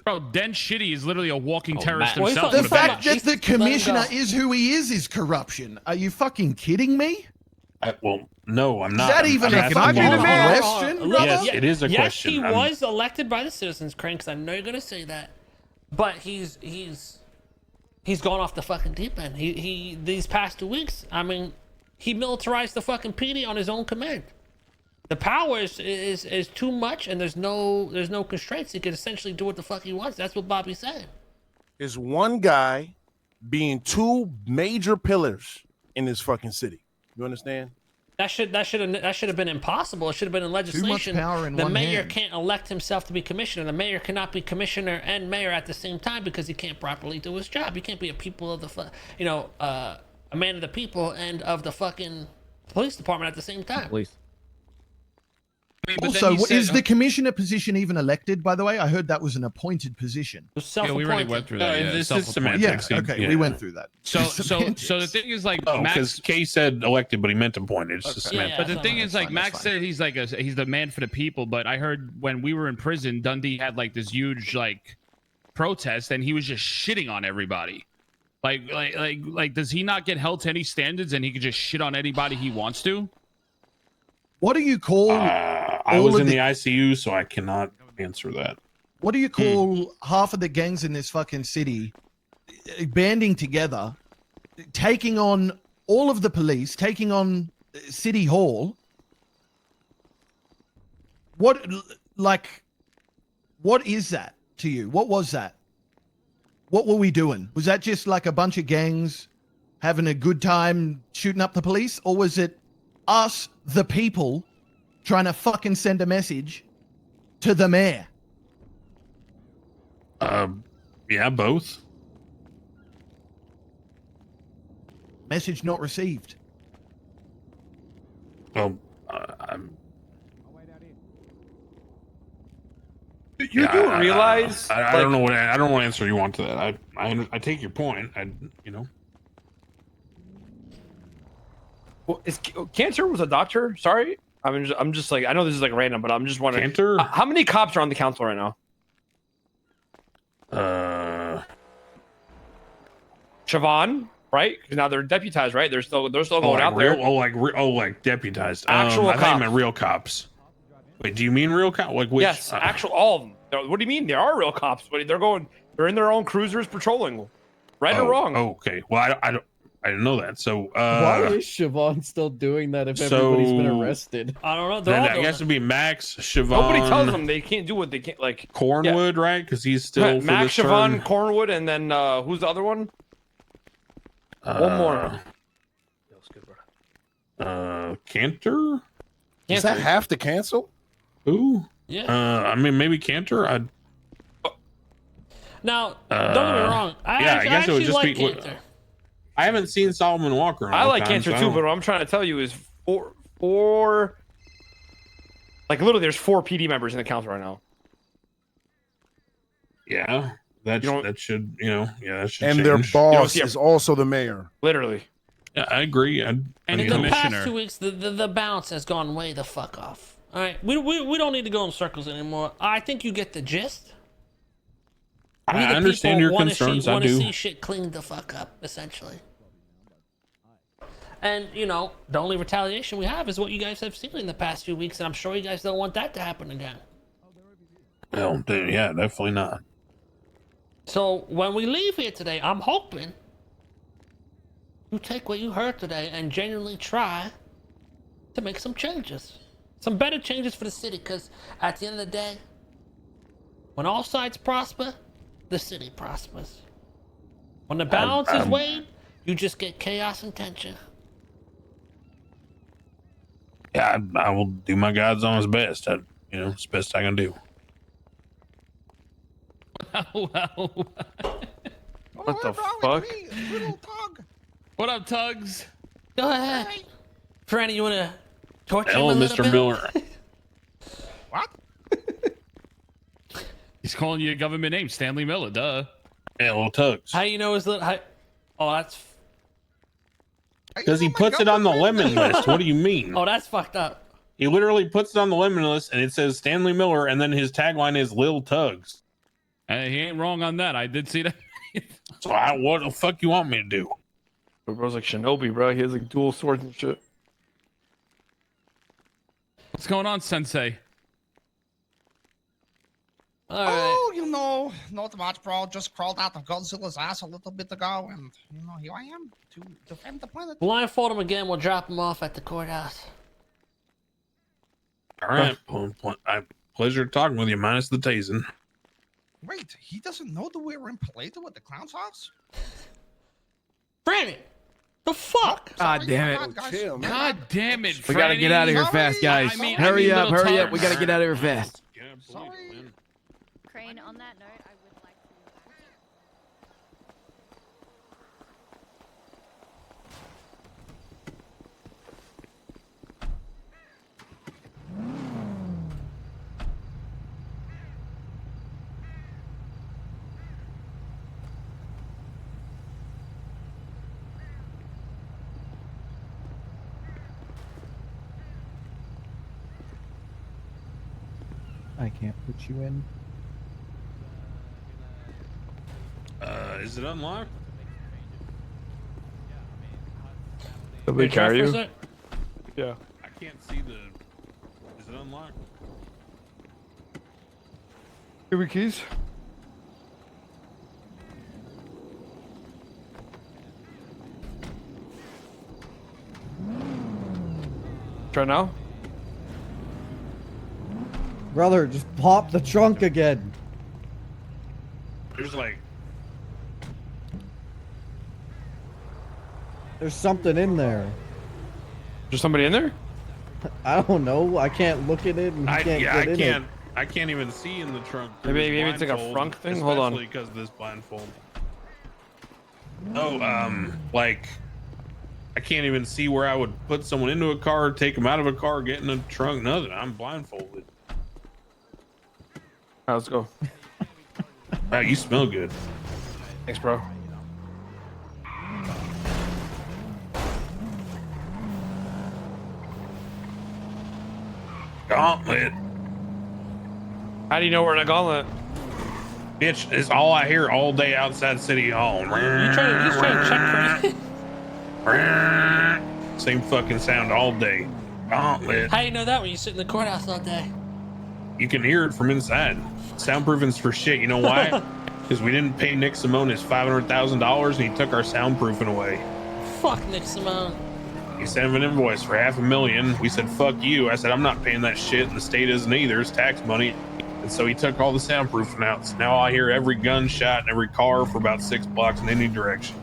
Bro, Den Shitty is literally a walking terrorist Well, himself. The with a fact badge. that the commissioner is who he is corruption. Are you fucking kidding me? Well, no, I'm not. that even I'm a fucking asking you- question, Yes, brother? it is a yes, question. he I'm- was elected by the citizens, Crane, because I know you're gonna say that. But he's gone off the fucking deep end. He these past 2 weeks, I mean, he militarized the fucking PD on his own command. The power is too much, and there's no constraints. He can essentially do what the fuck he wants. That's what Bobby's saying. Is one guy being two major pillars in this fucking city. You understand? That should have been impossible. It should have been in legislation. Too much power in the one mayor hand. can't elect himself to be commissioner. The mayor cannot be commissioner and mayor at the same time because he can't properly do his job. He can't be a people of the, a man of the people and of the fucking police department at the same time. Police. Also, is the commissioner position even elected, by the way? I heard that was an appointed position. Yeah, we already went through that. Yeah, this is semantics. Yeah, okay, we went through that. So the thing is, like, because Max, Kay said elected, but he meant appointed. It's just semantics. but the thing is, like, Max said he's the man for the people. But I heard when we were in prison, Dundee had like this huge like protest, and he was just shitting on everybody. Like, does he not get held to any standards, and he could just shit on anybody he wants to? What do you call? I was in the ICU, so I cannot answer that. What do you call half of the gangs in this fucking city banding together, taking on all of the police, taking on City Hall? What is that to you? What was that? What were we doing? Was that just like a bunch of gangs having a good time shooting up the police? Or was it us, the people, trying to fucking send a message to the mayor? Yeah, both. Message not received. Well, You do realize? I don't know what I don't want to answer you want to that. I take your point. Well, Cantor was a doctor. Sorry, I'm just like, I know this is like random, but I'm just wondering. Cantor? How many cops are on the council right now? Siobhan, right? Because now they're deputized, right? They're still going out there. Like deputized. Actual I thought you cops. meant real cops. Wait, do you mean real cops? Like which? Yes, actual all of them. What do you mean? There are real cops, but they're in their own cruisers patrolling, right or wrong? Okay. Well, I didn't know that. So why is Siobhan still doing that if everybody's been arrested? I don't know. Then I guess it'd be Max, Siobhan. Nobody tells them they can't do what they can't. Like Cornwood, right? Because he's still for Max, this Siobhan, term. Cornwood, and then who's the other one? One more. Cantor. Does that have to cancel? Who? Yeah. I mean, maybe Cantor. Now, don't get me wrong. I guess it would just be. Cantor. I haven't seen Solomon Walker. In a I long like time, Cantor so I too, don't- but what I'm trying to tell you is four. Like literally, there's 4 PD members in the council right now. Yeah, that should that should. And change. their boss is also the mayor. Literally. Yeah, I agree. And in the past 2 weeks, the balance has gone way the fuck off. All right, we don't need to go in circles anymore. I think you get the gist. I understand your concerns. I Want to do. see shit cleaned the fuck up, essentially. And the only retaliation we have is what you guys have seen in the past few weeks, and I'm sure you guys don't want that to happen again. Well, yeah, definitely not. So when we leave here today, I'm hoping you take what you heard today and genuinely try to make some changes. Some better changes for the city, because at the end of the day, when all sides prosper, the city prospers. When the balance is weighed, you just get chaos and tension. Yeah, I will do my God's honest best. It's the best I can do. What the fuck? What up, Tugs? Go ahead. Franny, you want to torture him Hello, a little Mr. bit? Miller. He's calling you a government name, Stanley Miller. Duh. Hey, little Tugs. How you know his little? Oh, that's. Because he puts it on the lemon list. What do you mean? Oh, that's fucked up. He literally puts it on the lemon list, and it says Stanley Miller, and then his tagline is Lil Tugs. He ain't wrong on that. I did see that. So what the fuck you want me to do? Bro's like Shinobi, bro. He has like dual swords and shit. What's going on, Sensei? All right. Not much, bro. Just crawled out of Godzilla's ass a little bit ago, and here I am to defend the planet. Blindfold him again. We'll drop him off at the courthouse. All right. Pleasure talking with you, minus the tasing. Wait, he doesn't know that we were in Plato at the clown's house? Franny, The fuck? God damn it. God damn it, We gotta get out of here fast, guys. Hurry up. We gotta get out of here fast. Crane, on that note, I would like to. I can't put you in. Is it unlocked? Did we carry you? Yeah. I can't see the. Is it unlocked? Give me keys. Try now. Brother, just pop the trunk again. There's like. There's something in there. There's somebody in there? I don't know. I can't look at it and I can't get in it. I can't even see in the trunk. Maybe it's like a frunk thing. Hold on. Especially because of this blindfold. Oh, like I can't even see where I would put someone into a car, take them out of a car, get in a trunk. Nothing. I'm blindfolded. All right, let's go. Wow, you smell good. Thanks, bro. Gauntlet. How do you know we're in a gauntlet? Bitch, it's all I hear all day outside City Hall. You trying to check Same fucking sound all day. Gauntlet. How do you know that when you sit in the courthouse all day? You can hear it from inside. Soundproofing's for shit. You know why? Because we didn't pay Nick Simone his $500,000 and he took our soundproofing away. Fuck Nick Simone. He sent him an invoice for $500,000. We said, fuck you. I said, I'm not paying that shit, and the state isn't either. It's tax money. And so he took all the soundproofing out. So now I hear every gunshot in every car for about 6 blocks in any direction.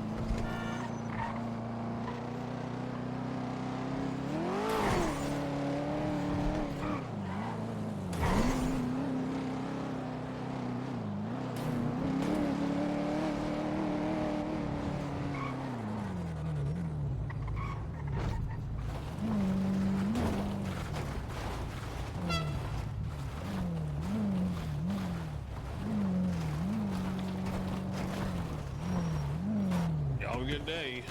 Have a good day.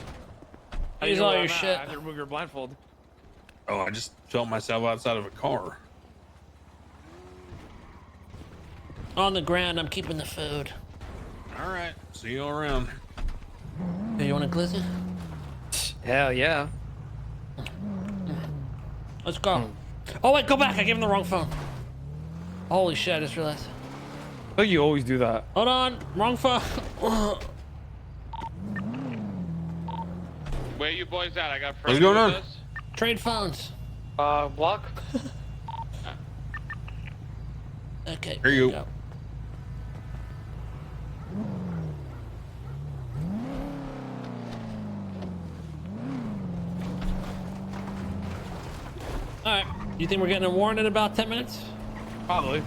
Use all your shit. I had to remove your blindfold. Oh, I just felt myself outside of a car. On the ground, I'm keeping the food. All right. See you all around. Hey, you want a glizzy? Hell yeah. Let's go. Oh, wait, go back. I gave him the wrong phone. Holy shit, I just realized. Oh, you always do that. Hold on. Wrong phone. Where you boys at? I got What's going on? Trade phones. Block. Okay. Here you go. All right. You think we're getting a warrant in about 10 minutes? Probably.